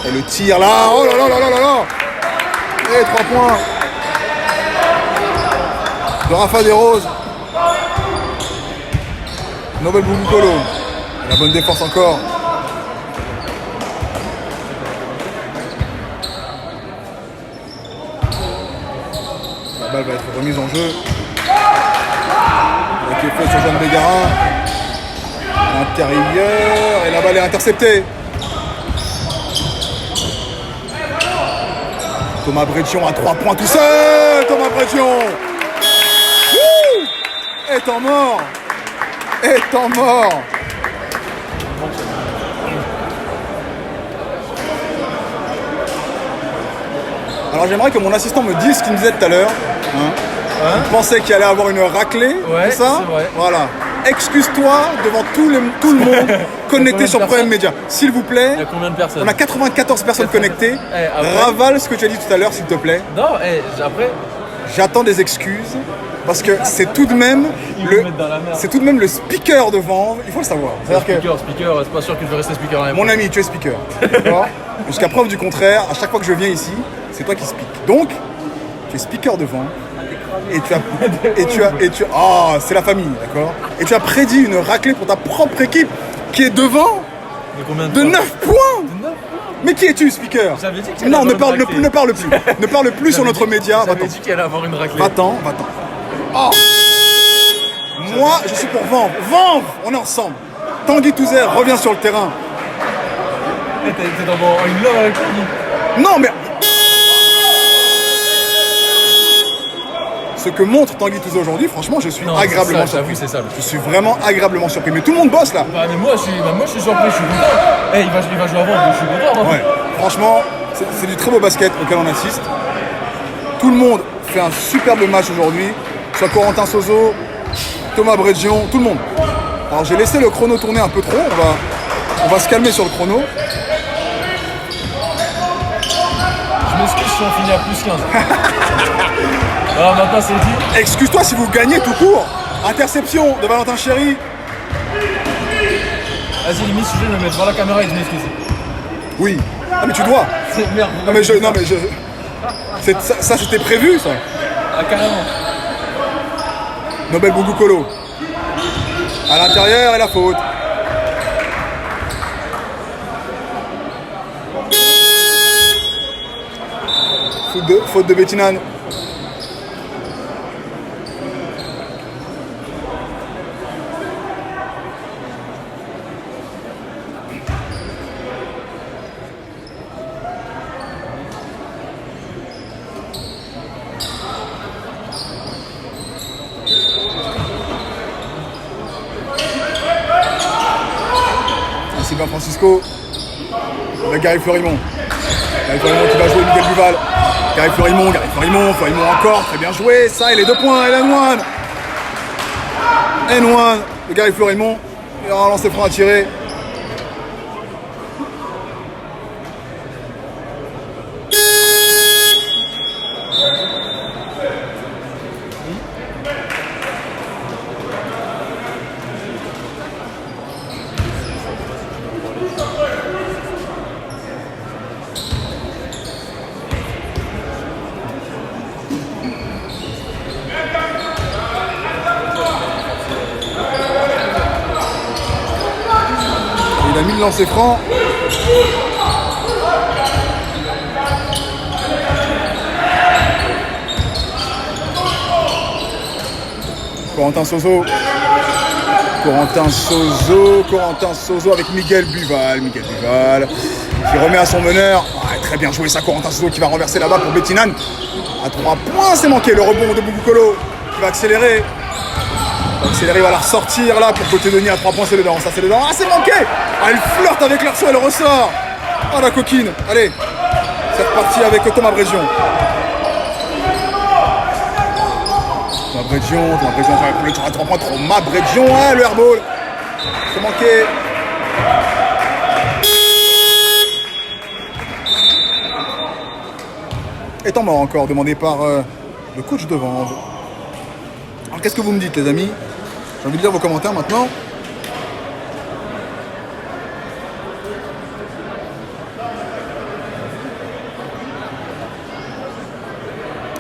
Et le tir là, oh là là là là là là. Et 3 points de Rafa Desroses. Nobel Boumukolo. La bonne défense encore. La balle va être remise en jeu. Qui est fait sur Jeanne Bégarin. Intérieur. Et la balle est interceptée. Thomas Brédion à 3 points tout seul. Thomas Brédion. Étant mort. Étant mort. Alors j'aimerais que mon assistant me dise ce qu'il me disait tout à l'heure. Il pensait qu'il allait avoir une raclée, ouais, c'est ça? C'est vrai. Voilà. Excuse-toi devant tout le monde connecté sur Prime Media. S'il vous plaît. Il y a combien de personnes? On a 94 personnes connectées. Ravale ce que tu as dit tout à l'heure, s'il te plaît. Non, après. J'attends des excuses. Parce que c'est tout de même le speaker de Vanves, il faut le savoir. Speaker, c'est pas sûr que je vais rester speaker. Mon ami, tu es speaker. Jusqu'à preuve du contraire, à chaque fois que je viens ici, c'est toi qui speak. Donc, tu es speaker de Vanves. Ah, c'est la famille, d'accord. Et tu as prédit une raclée pour ta propre équipe qui est devant de 9 points. Mais qui es-tu, speaker? J'avais dit qu'il Non, ne parle plus. Ne parle plus sur notre média. J'avais dit qu'il allait avoir une raclée. Va-t'en. Oh. Moi, je suis pour Vanves. Vanves, on est ensemble. Tanguy Touzer revient sur le terrain. T'es dans une love avec Tanguy. Non, mais... Ce que montre Tanguy Touzer aujourd'hui, franchement, je suis agréablement surpris. C'est ça. Je suis vraiment agréablement surpris. Mais tout le monde bosse là. Bah, mais moi, je suis surpris, je suis content. Il va jouer à Vanves, je suis content. Ouais. Franchement, c'est du très beau basket auquel on assiste. Tout le monde fait un superbe match aujourd'hui. Soit Corentin Sozo, Thomas Brédion, tout le monde. Alors j'ai laissé le chrono tourner un peu trop, on va se calmer sur le chrono. Je m'excuse si on finit à plus 15. Alors maintenant c'est dit. Excuse-toi si vous gagnez tout court. Interception de Valentin Chéry. Vas-y, limite si je vais me mettre devant la caméra et je m'excuse. Oui. Ah mais tu dois. C'est merde. Ça c'était prévu ça. Ah carrément. Nobel Boumukolo. À l'intérieur et la faute. Faute de Bettinan. Sylvain Francisco. Avec Gary Fleurimont. Gary Fleurimont qui va jouer Miguel Duval. Gary Fleurimont encore. Très bien joué. Ça et les 2 points. Et N1 de Gary Fleurimont. Il aura un lancer franc à tirer. lancer franc. Corentin Soso. Corentin Soso avec Miguel Buval qui remet à son meneur. Ah, très bien joué ça, Corentin Soso qui va renverser là-bas pour Bettinan. À 3 points, c'est manqué. Le rebond de Bougou qui va accélérer. Il va la ressortir là pour côté Denis à 3 points, c'est dedans. Ça c'est dedans. Ah, c'est manqué. Ah, elle flirte avec l'arceau, elle ressort. Ah, la coquine. Allez, c'est reparti avec Thomas Brégion. Thomas Brégion pour le tir à 3 points. Thomas Brégion, ah, le airball. C'est manqué. Et temps mort encore, demandé par le coach de Vanves. Alors qu'est-ce que vous me dites, les amis? J'ai envie de lire vos commentaires maintenant.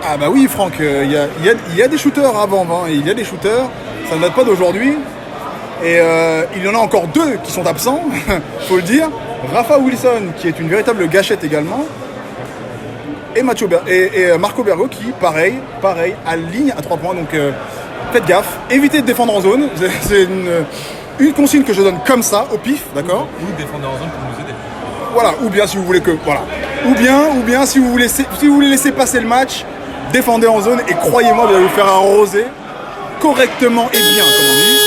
Ah bah oui, Franck, il y a des shooters à Vanves, hein, il y a des shooters, ça ne date pas d'aujourd'hui. Et il y en a encore 2 qui sont absents, faut le dire. Rafa Wilson, qui est une véritable gâchette également. Et Marco Bergo qui, pareil, aligne à 3 points. Donc faites gaffe, évitez de défendre en zone. C'est une consigne que je donne comme ça, au pif, d'accord? Ou défendre en zone pour nous aider. Voilà, ou bien si vous voulez que. Voilà. Ou bien si vous voulez laisser passer le match, défendez en zone et croyez-moi, vous allez vous faire arroser correctement et bien, comme on dit.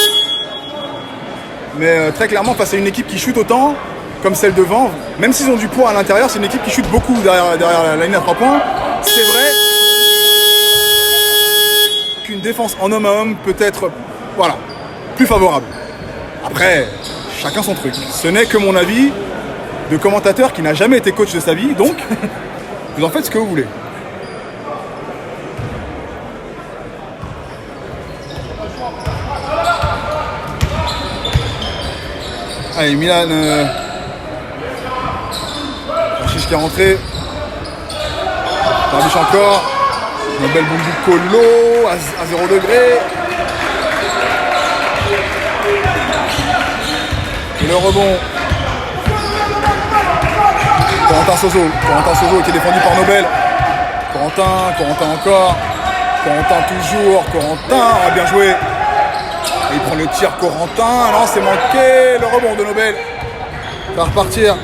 Mais très clairement, face à une équipe qui shoot autant, comme celle de Vanves, même s'ils ont du poids à l'intérieur, c'est une équipe qui chute beaucoup derrière la ligne à 3 points. C'est vrai qu'une défense en homme à homme peut être, voilà, plus favorable. Après, chacun son truc. Ce n'est que mon avis de commentateur qui n'a jamais été coach de sa vie, donc vous en faites ce que vous voulez. Allez, Milan Chiche qui est rentré. Barbiche encore. Une belle Boubou Colo à 0 degré. Et le rebond. Corentin Soso qui est défendu par Nobel. Corentin encore. Corentin toujours. Corentin a bien joué. Et il prend le tir Corentin. Non, c'est manqué. Le rebond de Nobel. Il va repartir.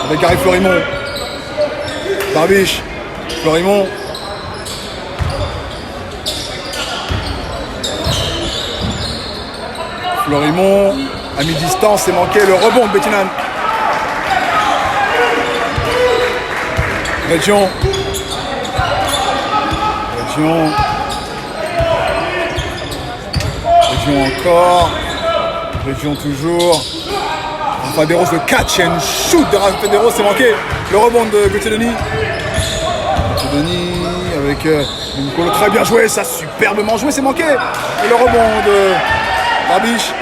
Avec Gary Florimond. Barbiche. Florimond. Florimond. À mi-distance, c'est manqué. Le rebond de Bettinan. Région encore. Région toujours. Rafaderos, le catch and shoot de Rafaderos, c'est manqué. Le rebond de Gauthier Denis. Avec Nicolas, très bien joué, ça superbement joué, c'est manqué. Et le rebond de Barbiche.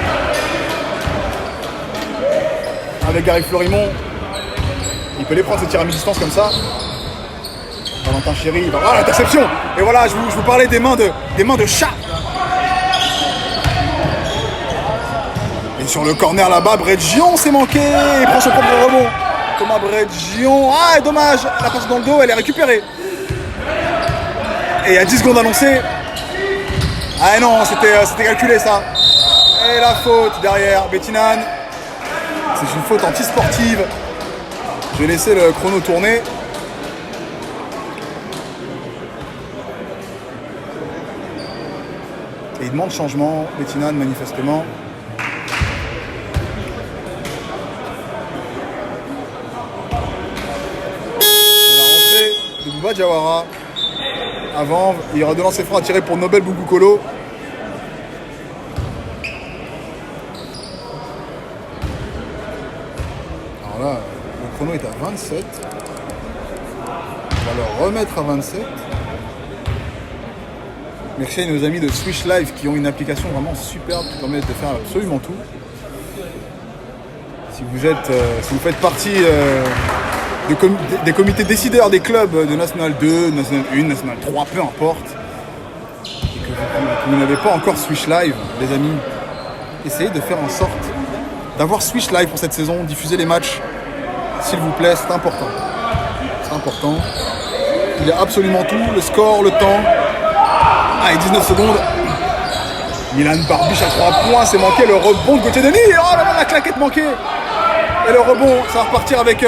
Avec Gary Florimond. Il peut les prendre, ces tirs à mi-distance comme ça. Valentin Chéry, ah, l'interception. Et voilà, je vous parlais des mains de chat. Et sur le corner là-bas, Brégion, c'est manqué. Il prend son propre rebond. Thomas Brégion. Ah, dommage, la passe dans le dos, elle est récupérée. Et il y a 10 secondes annoncées. Ah non, c'était calculé ça. Et la faute derrière, Bettinan. C'est une faute anti-sportive. Je vais laisser le chrono tourner. Et il demande changement, Bettinan, manifestement. Et la rentrée de Bouba Diawara à Vanves. Il aura de lancer franc à tirer pour Nobel Bougou-Colo. Alors là, le chrono est à 27. On va le remettre à 27. Merci à nos amis de Swish Live qui ont une application vraiment superbe qui permet de faire absolument tout. Si vous faites partie des comités décideurs des clubs de National 2, National 1, National 3, peu importe, et que vous n'avez pas encore Swish Live, les amis, essayez de faire en sorte d'avoir Switch Live pour cette saison, diffuser les matchs, s'il vous plaît, c'est important. C'est important. Il y a absolument tout, le score, le temps. Ah, et 19 secondes. Milan Barbic à 3 points, c'est manqué, le rebond de Gauthier Denis. Oh là là, la claquette manquée. Et le rebond, ça va repartir avec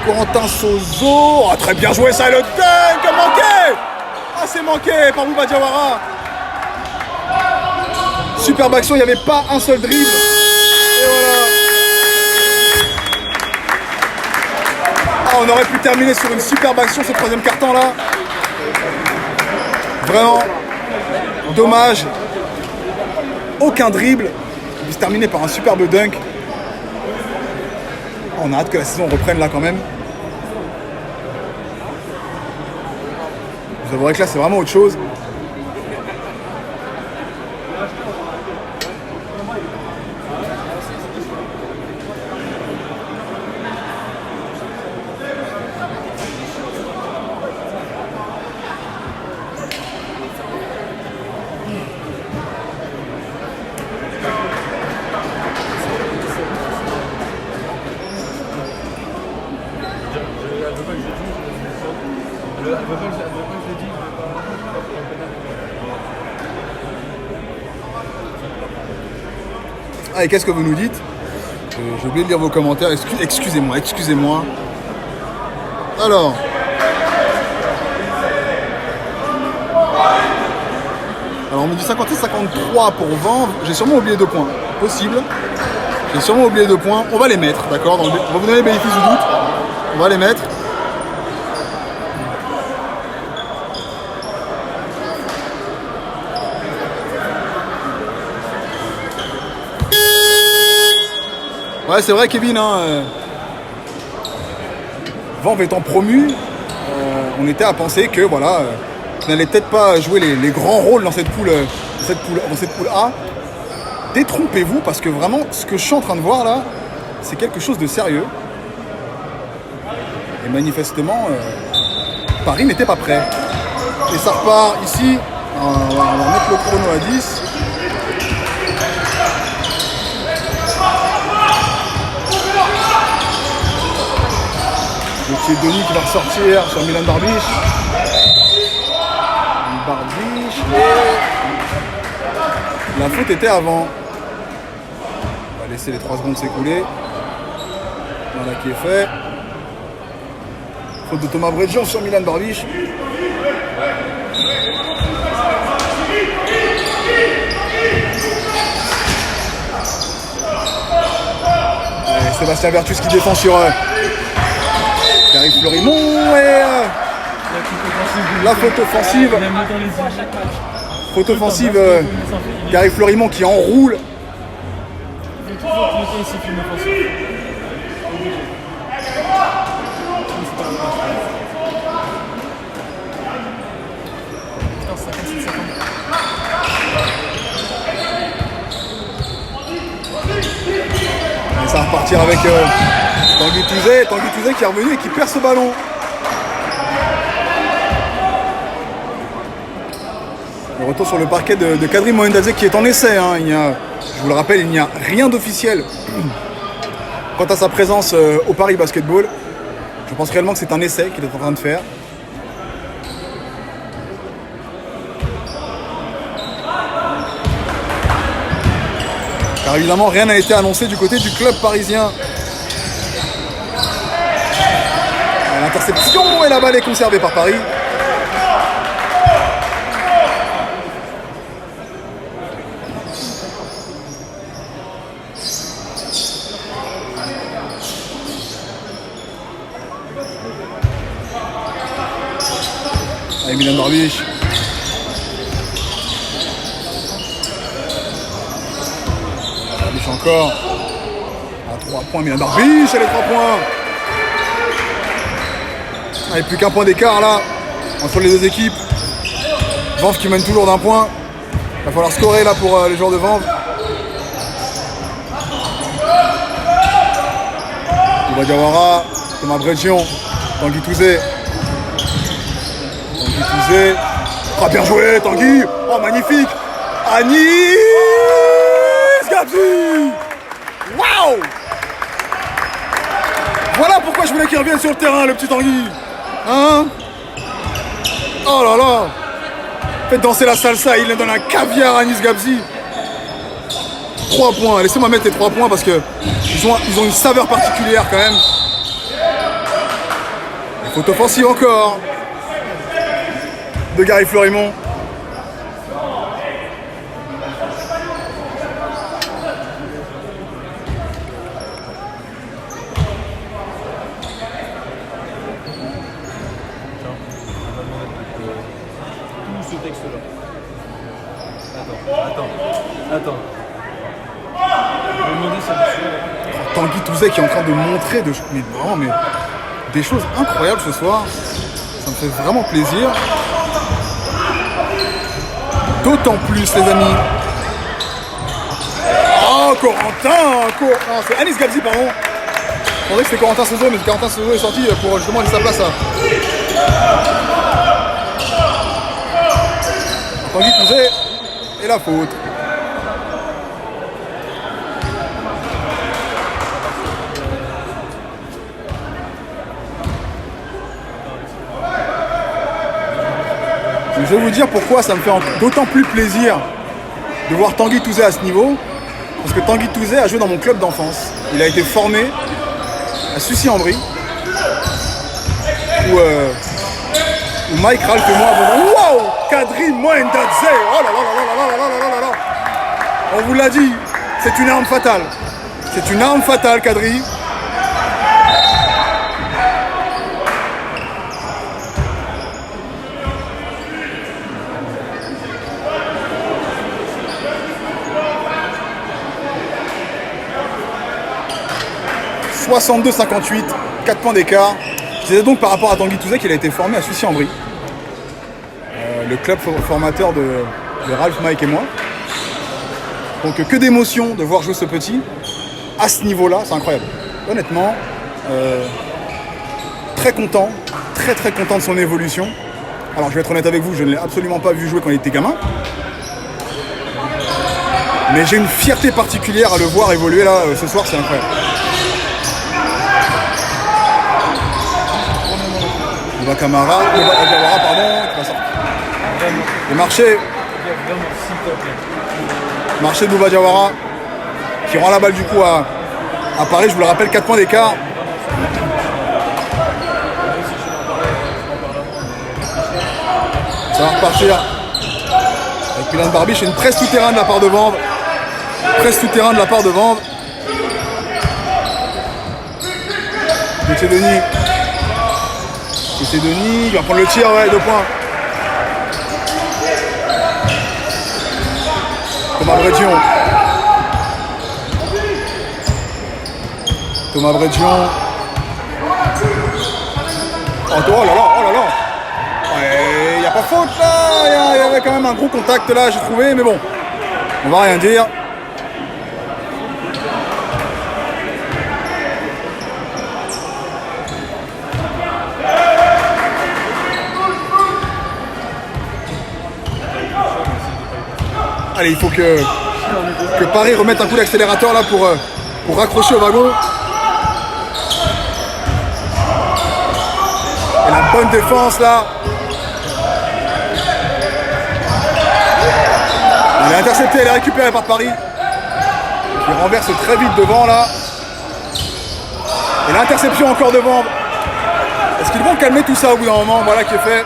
Corentin Sozo. Oh, très bien joué ça, et le dunk manqué. Ah, c'est manqué par Bouba Diawara. Superbe action, il n'y avait pas un seul dribble. Et voilà. Ah, on aurait pu terminer sur une superbe action ce troisième quart-temps là. Vraiment, dommage. Aucun dribble. Il se terminer par un superbe dunk. On a hâte que la saison reprenne là quand même. Vous avouerez que là c'est vraiment autre chose. Ah, et qu'est-ce que vous nous dites? J'ai oublié de lire vos commentaires, excusez-moi. Alors. On me dit 56-53 pour Vanves. J'ai sûrement oublié 2 points. Possible. J'ai sûrement oublié 2 points. On va les mettre, d'accord? On va vous donner les bénéfices du doute. On va les mettre. Ouais, c'est vrai, Kevin. Vanves étant promu, on était à penser que voilà, on n'allait peut-être pas jouer les grands rôles dans cette poule A. Détrompez-vous, parce que vraiment, ce que je suis en train de voir là, c'est quelque chose de sérieux. Et manifestement, Paris n'était pas prêt. Et ça repart ici. On va mettre le chrono à 10. C'est Denis qui va ressortir sur Milan Barbic. Et la faute était avant. On va laisser les 3 secondes s'écouler. Voilà qui est fait. Faute de Thomas Bredjian sur Milan Barbic. Et Sébastien Vertus qui défend sur Karim Fleurimont et la faute offensive. Faute offensive, Karim Fleurimont qui enroule. Et ça va repartir avec Tanguy Touzé qui est revenu et qui perd ce ballon. Le retour sur le parquet de Kadri Mohendadze qui est en essai. Je vous le rappelle, il n'y a rien d'officiel quant à sa présence au Paris Basketball. Je pense réellement que c'est un essai qu'il est en train de faire. Car évidemment, rien n'a été annoncé du côté du club parisien. L'interception et la balle est conservée par Paris. Allez, Milan Barbic. Barbic encore. À 3 points, Milan Barbic, et les 3 points. Il n'y a plus qu'un point d'écart là entre les deux équipes. Vanves qui mène toujours d'1 point. Il va falloir scorer là pour les joueurs de Vanves. Bouba Diawara, Thomas Bredjian, Tanguy Touzé. Ah, bien joué Tanguy. Oh, magnifique. Anis Gabzi! Waouh! Voilà pourquoi je voulais qu'il revienne sur le terrain, le petit Tanguy. Hein? Oh là là! Faites danser la salsa, il donne un caviar à Anis Gabzi. 3 points, laissez-moi mettre les 3 points parce que ils ont une saveur particulière quand même. Faute offensive encore de Gary Florimond. Tout ce texte-là. Attends. Je vais demander ça. Tanguy Touzet qui est en train de montrer des choses incroyables ce soir. Ça me fait vraiment plaisir. D'autant plus, les amis. Oh, Corentin! Non, c'est Anis Gabzi, pardon. Je pensais que c'était Corentin Sozo, mais Corentin Sozo est sorti pour justement laisser sa place à Tanguy Touzet. Et la faute. Je vais vous dire pourquoi ça me fait d'autant plus plaisir de voir Tanguy Touzet à ce niveau. Parce que Tanguy Touzet a joué dans mon club d'enfance. Il a été formé à Sucy-en-Brie. Où Mike Ralph et moi avons... Wow! Kadri Moendadze! Oh là là là là là là là là là! On vous l'a dit, c'est une arme fatale. C'est une arme fatale, Kadri. « 62-58, 4 points d'écart. » Je disais donc par rapport à Tanguy Touzet qu'il a été formé à Sucy-en-Brie. Le club formateur de Ralph, Mike et moi. Donc que d'émotion de voir jouer ce petit à ce niveau-là, c'est incroyable. Honnêtement, très content, très content de son évolution. Alors je vais être honnête avec vous, je ne l'ai absolument pas vu jouer quand il était gamin. Mais j'ai une fierté particulière à le voir évoluer là ce soir, c'est incroyable. Nouba Camara, pardon, qui va sortir. Le marché de Nouba Diawara qui rend la balle du coup à Paris, je vous le rappelle, 4 points d'écart. Ça va repartir avec Milan Barbiche et une presse tout-terrain de la part de Vanves. Presse tout-terrain de la part de Vanves. Gauthier Denis. Il va prendre le tir, ouais, 2 points. Thomas Brédion. Oh là là. Il n'y a pas faute là. Il y avait quand même un gros contact là, j'ai trouvé, mais bon. On va rien dire. Allez, il faut que Paris remette un coup d'accélérateur là pour raccrocher au wagon. Et la bonne défense là. Elle est interceptée, elle est récupérée par Paris. Qui renverse très vite devant là. Et l'interception encore devant. Est-ce qu'ils vont calmer tout ça au bout d'un moment? Voilà qui est fait.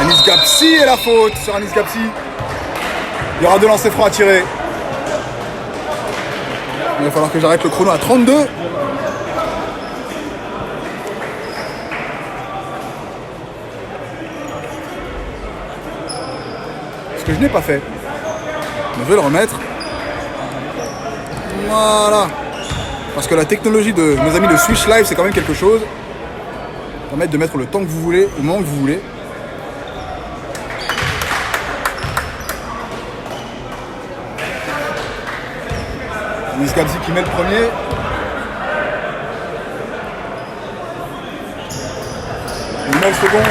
Anis Gabzi et la faute sur Anis Gabzi. Il y aura 2 lancers francs à tirer. Il va falloir que j'arrête le chrono à 32. Ce que je n'ai pas fait. Je vais le remettre. Voilà. Parce que la technologie de mes amis de Switch Live, c'est quand même quelque chose. Ça permet de mettre le temps que vous voulez, au moment que vous voulez. Anis Gabzi qui met le premier. Et 9 secondes.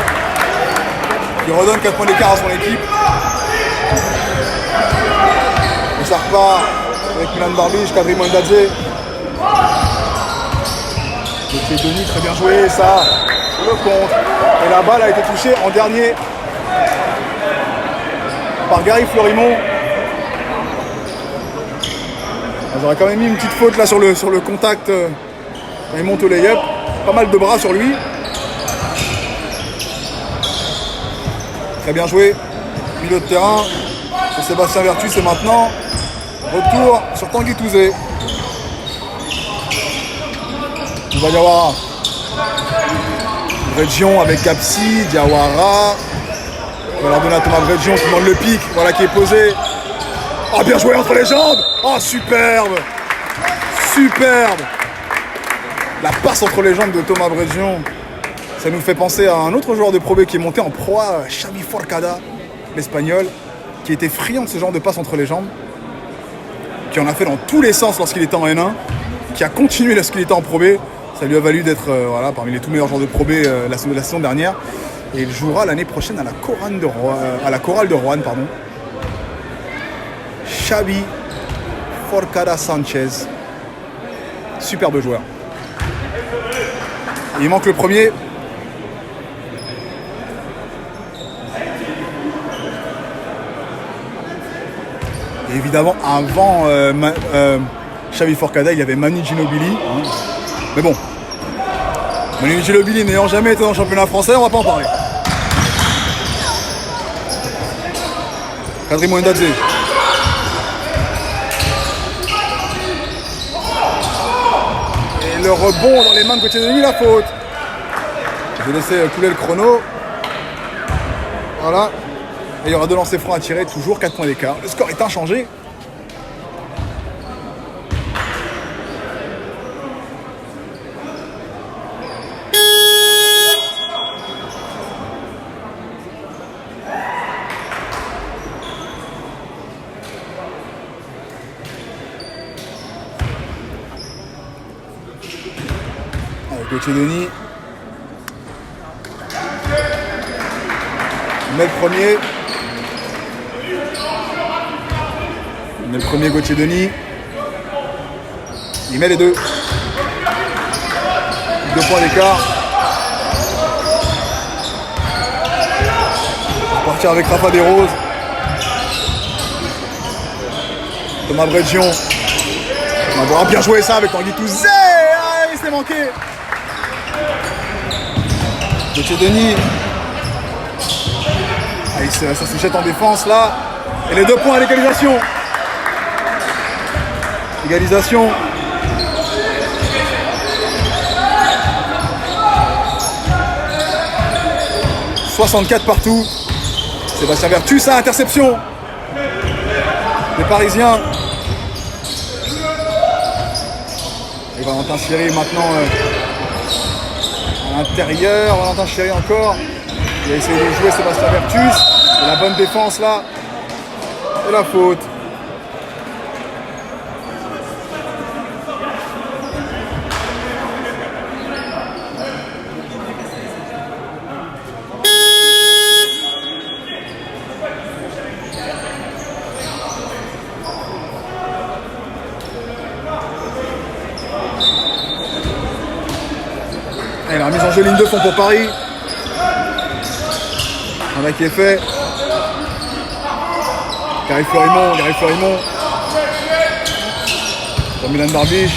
qui redonne 4 points d'écart à son équipe. Et ça repart avec Milan Barbic, Kadri Moendadze. C'est Denis, très bien joué, ça, le contre. Et la balle a été touchée en dernier par Gary Florimont. J'aurais quand même mis une petite faute là sur le contact quand il monte au lay-up. Pas mal de bras sur lui. Très bien joué. Milieu de terrain pour Sébastien Vertus. Et maintenant, retour sur Tanguy Touzé. Il va y avoir Bredjion avec Kapsi, Diawara. On va leur donner à Thomas Bredjion qui demande le pic. Voilà qui est posé. Oh, bien joué entre les jambes. Oh, superbe. Superbe. La passe entre les jambes de Thomas Bredjion. Ça nous fait penser à un autre joueur de Pro B qui est monté en Pro A, Xavi Forcada, l'Espagnol, qui était friand de ce genre de passe entre les jambes, qui en a fait dans tous les sens lorsqu'il était en N1, qui a continué lorsqu'il était en Pro B. Ça lui a valu d'être voilà, parmi les tout meilleurs joueurs de Pro B la saison dernière. Et il jouera l'année prochaine à la Chorale de Roanne. Pardon. Xavi Forcada Sanchez. Superbe joueur. Et il manque le premier. Et évidemment, avant Xavi Forcada, il y avait Manu Ginobili. Hein. Mais bon, Manu Ginobili n'ayant jamais été dans le championnat français, on va pas en parler. Kadri Moendadze. Et le rebond dans les mains de Gauthier Denis, la faute. Je vais laisser couler le chrono. Voilà. Et il y aura 2 lancers francs à tirer, toujours 4 points d'écart. Le score est inchangé. Avec Gauthier Denis. Il met le premier. Il met le premier Gauthier Denis. Il met les 2. 2 points d'écart. On va partir avec Rafa Desroses. Thomas Bredjion. On va bien jouer ça avec Tanguy Touzé. Ah, il s'est manqué. Gauthier Denis. Ah, ça se jette en défense là. Et les 2 points à l'égalisation. Égalisation. « 64 partout. Sébastien Vertus à interception. Les Parisiens. Et Valentin Chéry maintenant à l'intérieur. Valentin Chéry encore. Il a essayé de jouer Sébastien Vertus. Et la bonne défense là. Et la faute. Et la remise en jeu ligne de fond pour Paris. Un mec qui est fait. Gary Florimont. Pour Milan Barbic.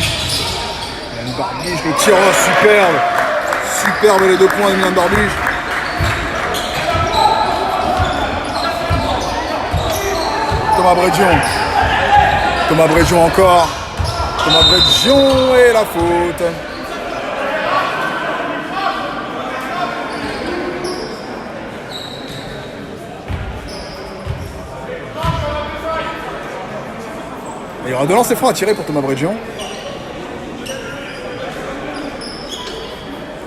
Milan Barbic, le tireur superbe. Superbe les 2 points de Milan Barbic. Thomas Bredjion encore. Thomas Bredjion et la faute. Il y aura 2 lancers francs à tirer pour Thomas Bredjion.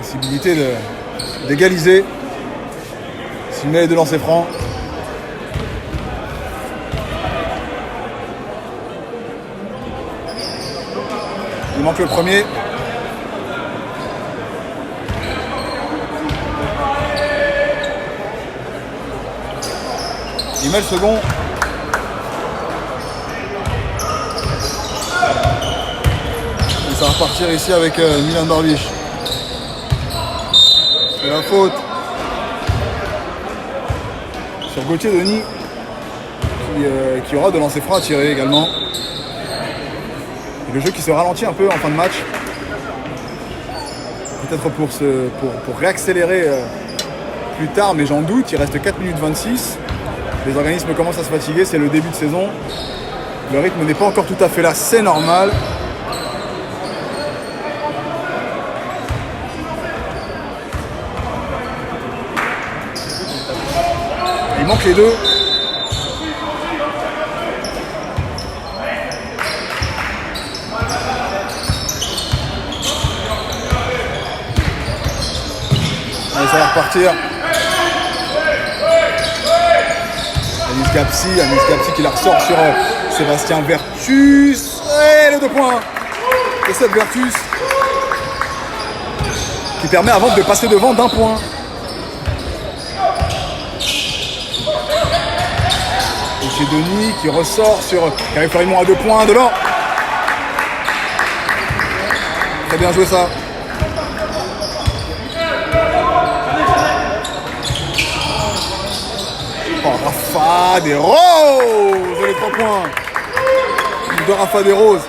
Possibilité d'égaliser s'il met les 2 lancers francs. Il manque le premier. Il met le second. Et ça va repartir ici avec Milan Barbic. C'est la faute sur Gauthier Denis qui aura de lancer franc à tirer également. Et le jeu qui se ralentit un peu en fin de match. Peut-être pour réaccélérer plus tard, mais j'en doute. Il reste 4 minutes 26. Les organismes commencent à se fatiguer, c'est le début de saison. Le rythme n'est pas encore tout à fait là, c'est normal. Il manque les deux. Allez, ça va repartir. Anis Gapsi qui la ressort sur Sébastien Vertus. Et les 2 points de cette Vertus qui permet à Vanves de passer devant d'1 point. Et chez Denis qui ressort sur Carré Florimond à 2 points de l'an. Très bien joué ça. Oh, Rafa des Roses, les 3 points de Rafa des Roses.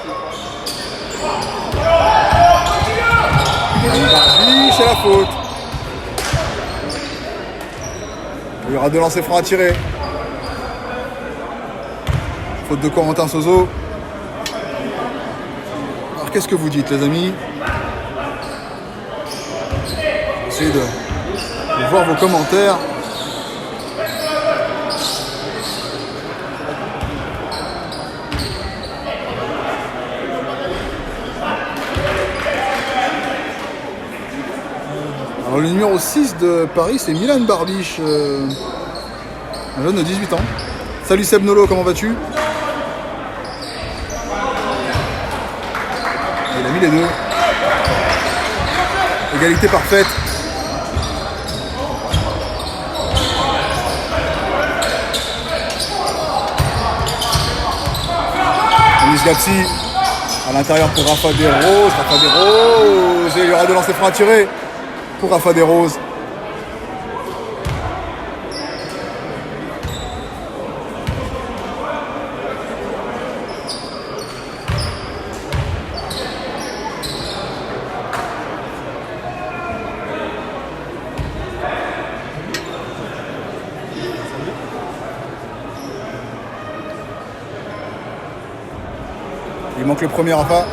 Barbic, c'est la faute. Il y aura 2 lancers francs à tirer. Faute de Corentin Sozo. Alors qu'est-ce que vous dites les amis? Essayez de voir vos commentaires. Alors le numéro 6 de Paris, c'est Milan Barbic, un jeune de 18 ans. Salut Seb Nolo, comment vas-tu? Il a mis les deux. Égalité parfaite. Anis Gapsi à l'intérieur pour Rafa des Roses. Et il y aura 2 lancers francs à tirer pour Rafa des Roses. Il manque le premier Rafa.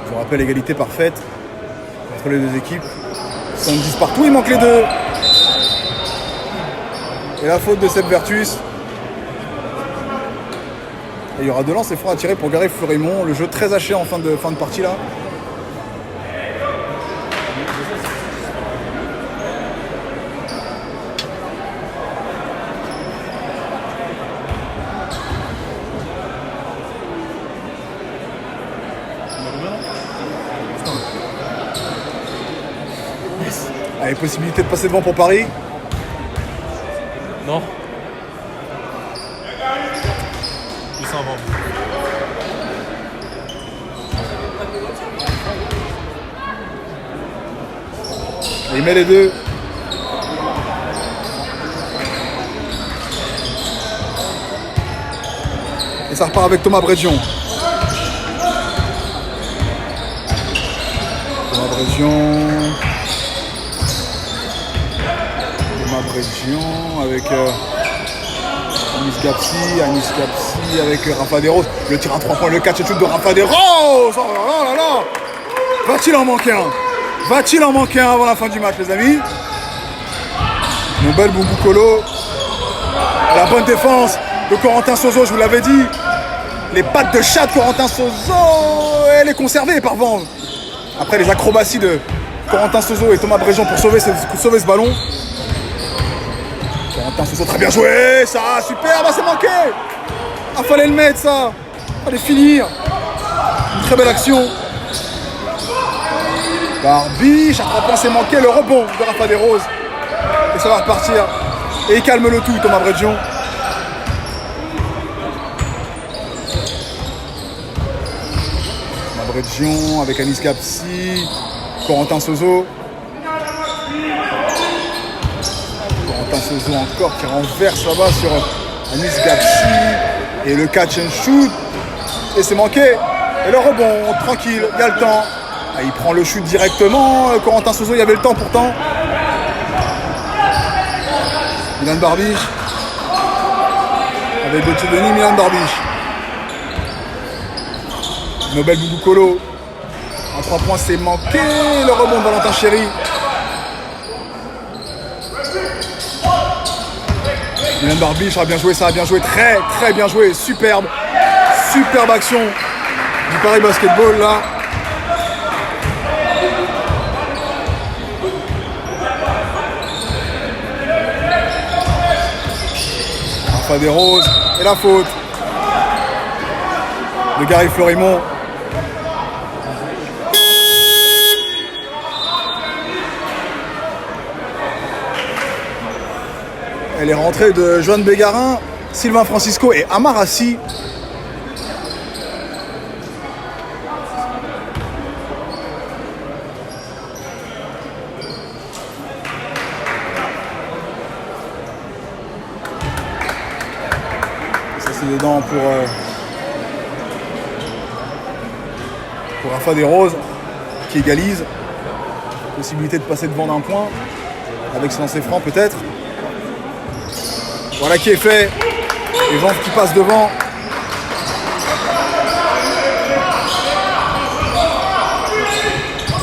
Je vous rappelle, égalité parfaite entre les deux équipes. 70 partout, il manque les deux. Et la faute de Seb Vertus. Et il y aura 2 lancers francs à tirer pour Carré Florimond. Le jeu très haché en fin de partie là. Allez, possibilité de passer devant pour Paris. Non. Il s'en va. Il met les deux. Et ça repart avec Thomas Brégion. Thomas Brégion avec Anis Gapsi avec Rafa des Roses. Le tir à 3 points, le catch and shoot de Rafa des Roses. Oh là là là. Va-t-il en manquer un? Va-t-il en manquer un avant la fin du match, les amis? Mon bel Boubou Colo. La bonne défense de Corentin Sozo, je vous l'avais dit. Les pattes de chat de Corentin Sozo, elle est conservée par Vanves. Après les acrobaties de Corentin Sozo et Thomas Brégion pour sauver ce ballon. Corentin Sozo, très bien joué, ça, super, bah c'est manqué. Ah, fallait le mettre ça, fallait finir. Une très belle action. Barbiche, à 3 points, c'est manqué. Le rebond de Rafa Des Roses. Et ça va repartir. Et il calme le tout, Thomas Bredjian. Thomas Bredjian avec Anis Gapsi. Corentin Sozo. Corentin Sozo encore qui renverse là-bas sur Anis Gapsi. Et le catch and shoot. Et c'est manqué. Et le rebond, tranquille, il y a le temps. Ah, il prend le shoot directement. Corentin Sozo, il y avait le temps pourtant. Milan Barbiche. Avec Gauthier Denis, Milan Barbiche. Nobel Bouboukolo. En 3 points, c'est manqué. Le rebond de Valentin Chéry. Milan Barbiche a bien joué ça, a bien joué, très très bien joué, superbe action du Paris Basketball là. Rafa Des Roses et la faute de Gary Florimont. Elle est rentrée de Joan Bégarin, Sylvain Francisco et Amarassi. Ça c'est dedans pour Rafa Des Roses qui égalise. Possibilité de passer devant d'un point avec ce lancer franc peut-être. Voilà qui est fait. Et Vente qui passe devant.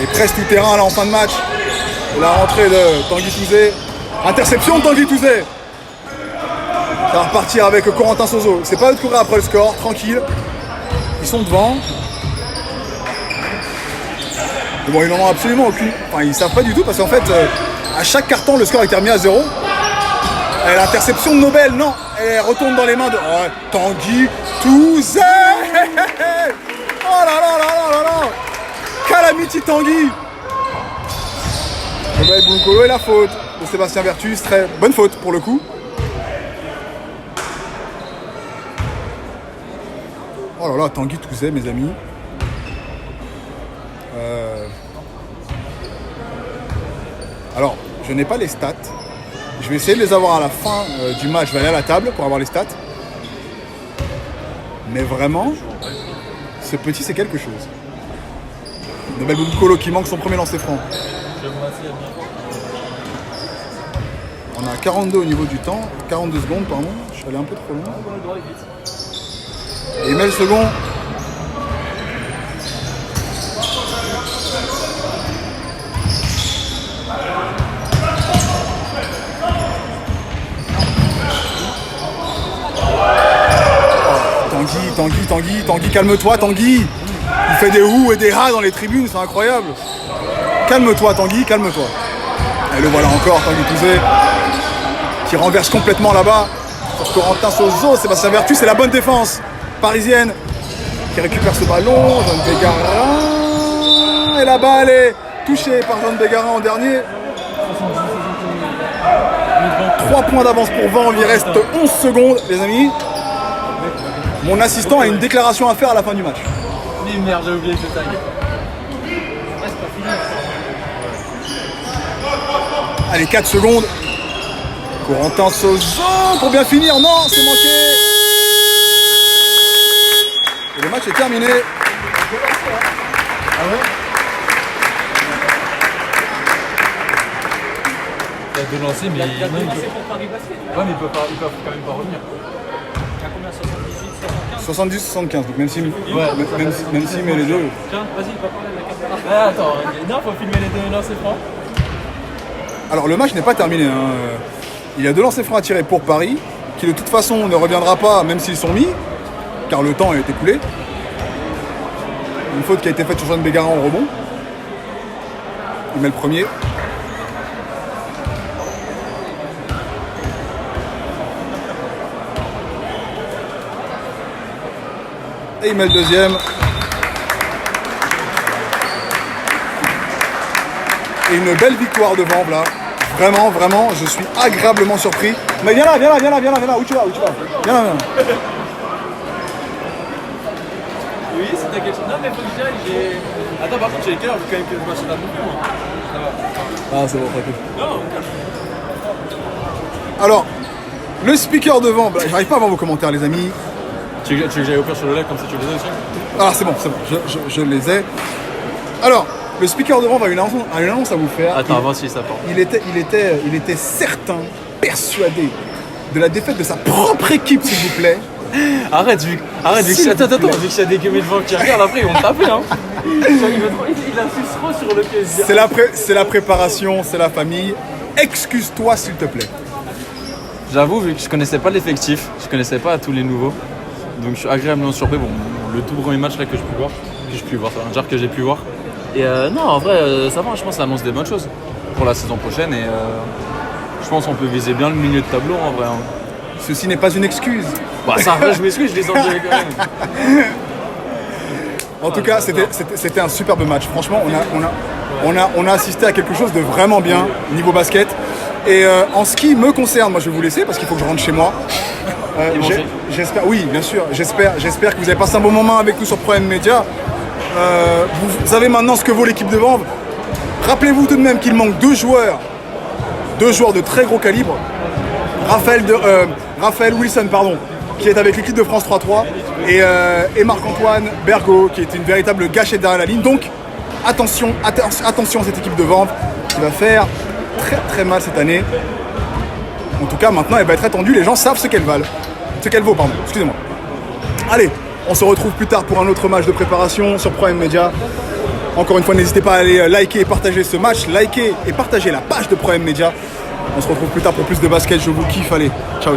Et presque tout terrain là en fin de match. Et la rentrée de Tanguy Touzé. Interception de Tanguy Touzé. Ça va repartir avec Corentin Sozo. C'est pas eux de courir après le score, tranquille. Ils sont devant. Mais bon, ils n'en ont absolument aucune. Enfin, ils savent pas du tout parce qu'en fait, à chaque carton, le score est terminé à 0. Et l'interception de Nobel, non, elle retourne dans les mains de Tanguy Touzé. Oh là là là là là là. Calamity Tanguy. Nobel Bouloukolo et la faute de Sébastien Vertus, très bonne faute pour le coup. Oh là là, Tanguy Touzé, mes amis. Alors, je n'ai pas les stats. Je vais essayer de les avoir à la fin du match. Je vais aller à la table pour avoir les stats. Mais vraiment, ce petit, c'est quelque chose. Nobel Bouloukolo qui manque son premier lancer franc. On a 42 au niveau du temps. 42 secondes, pardon. Je suis allé un peu trop loin. Et il met le second. Tanguy, calme-toi, Tanguy. Il fait des ouh et des ha dans les tribunes, c'est incroyable. Calme-toi, Tanguy, calme-toi. Et le voilà encore, Tanguy Touzé, qui renverse complètement là-bas. Sur Corentin Sozo, Sébastien Vertus, c'est la bonne défense parisienne qui récupère ce ballon. Jean Bégarin. Et la balle est touchée par Jean Bégarin en dernier. 3 points d'avance pour Van, il reste 11 secondes, les amis. Mon assistant a une déclaration à faire à la fin du match. Merde, j'ai oublié ce tag. Allez, 4 secondes. Corentin Sozo pour bien finir. Non, c'est manqué. Et le match est terminé. Ah ouais? Il y a 2 lancers, mais il y a même qui... Ouais, mais ils peuvent quand même pas revenir. 70-75, donc même si met les deux. Tiens, vas-y, va parler à la caméra. Attends, non, faut filmer les 2 lancers francs. Alors le match n'est pas terminé. Il y a 2 lancers francs à tirer pour Paris, qui de toute façon ne reviendra pas même s'ils sont mis, car le temps est écoulé. Une faute qui a été faite sur Jean Bégarin en rebond. Il met le premier. Et il met le deuxième. et une belle victoire de Vanves là. Vraiment, vraiment, je suis agréablement surpris. Mais viens là. Où tu vas Viens là. Oui, c'est ta question. Non, mais faut que j'y aille. Attends, par contre, j'ai quelle heure? J'ai quand même que je m'achète un peu plus, moi. Ça va. Ah, c'est bon, tranquille. Non, Alors, le speaker de Vanves, j'arrive pas à voir vos commentaires, les amis. tu veux que j'aille au pire sur le live comme ça tu les as aussi? Ah, c'est bon, je les ai. Alors, le speaker de Vanves a une annonce à vous faire. Attends, avant si ça part. Il était certain, persuadé de la défaite de sa propre équipe, s'il vous plaît. Arrête, vu que s'il y a des gamins de vent qui regardent, après ils vont te taper, hein. Il insiste trop sur le plaisir. C'est la préparation, c'est la famille. Excuse-toi, s'il te plaît. J'avoue, vu que je connaissais pas l'effectif, je connaissais pas tous les nouveaux, donc je suis agréablement surpris. Bon, le tout premier match là que j'ai pu voir, que j'ai pu voir. Et non, en vrai, ça va, je pense que ça annonce des bonnes choses pour la saison prochaine et je pense qu'on peut viser bien le milieu de tableau en vrai. Hein. Ceci n'est pas une excuse. Bah ça, après, je m'excuse, je les enlève quand même. En tout cas, c'était un superbe match. Franchement, on a assisté à quelque chose de vraiment bien niveau basket. Et en ce qui me concerne, moi je vais vous laisser parce qu'il faut que je rentre chez moi. J'espère, oui, bien sûr. J'espère que vous avez passé un bon moment avec nous sur Prime Media. Vous savez maintenant ce que vaut l'équipe de Vanves. Rappelez-vous tout de même qu'il manque deux joueurs de très gros calibre. Raphaël Wilson, qui est avec l'équipe de France 3-3, et Marc-Antoine Bergot, qui est une véritable gâchette derrière la ligne. Donc, attention à cette équipe de Vanves qui va faire très très mal cette année. En tout cas, maintenant, elle va être attendue. Les gens savent ce qu'elle vaut, excusez-moi. Allez, on se retrouve plus tard pour un autre match de préparation sur Prime Media. Encore une fois, n'hésitez pas à aller liker et partager ce match, liker et partager la page de Prime Media. On se retrouve plus tard pour plus de basket. Je vous kiffe. Allez, ciao.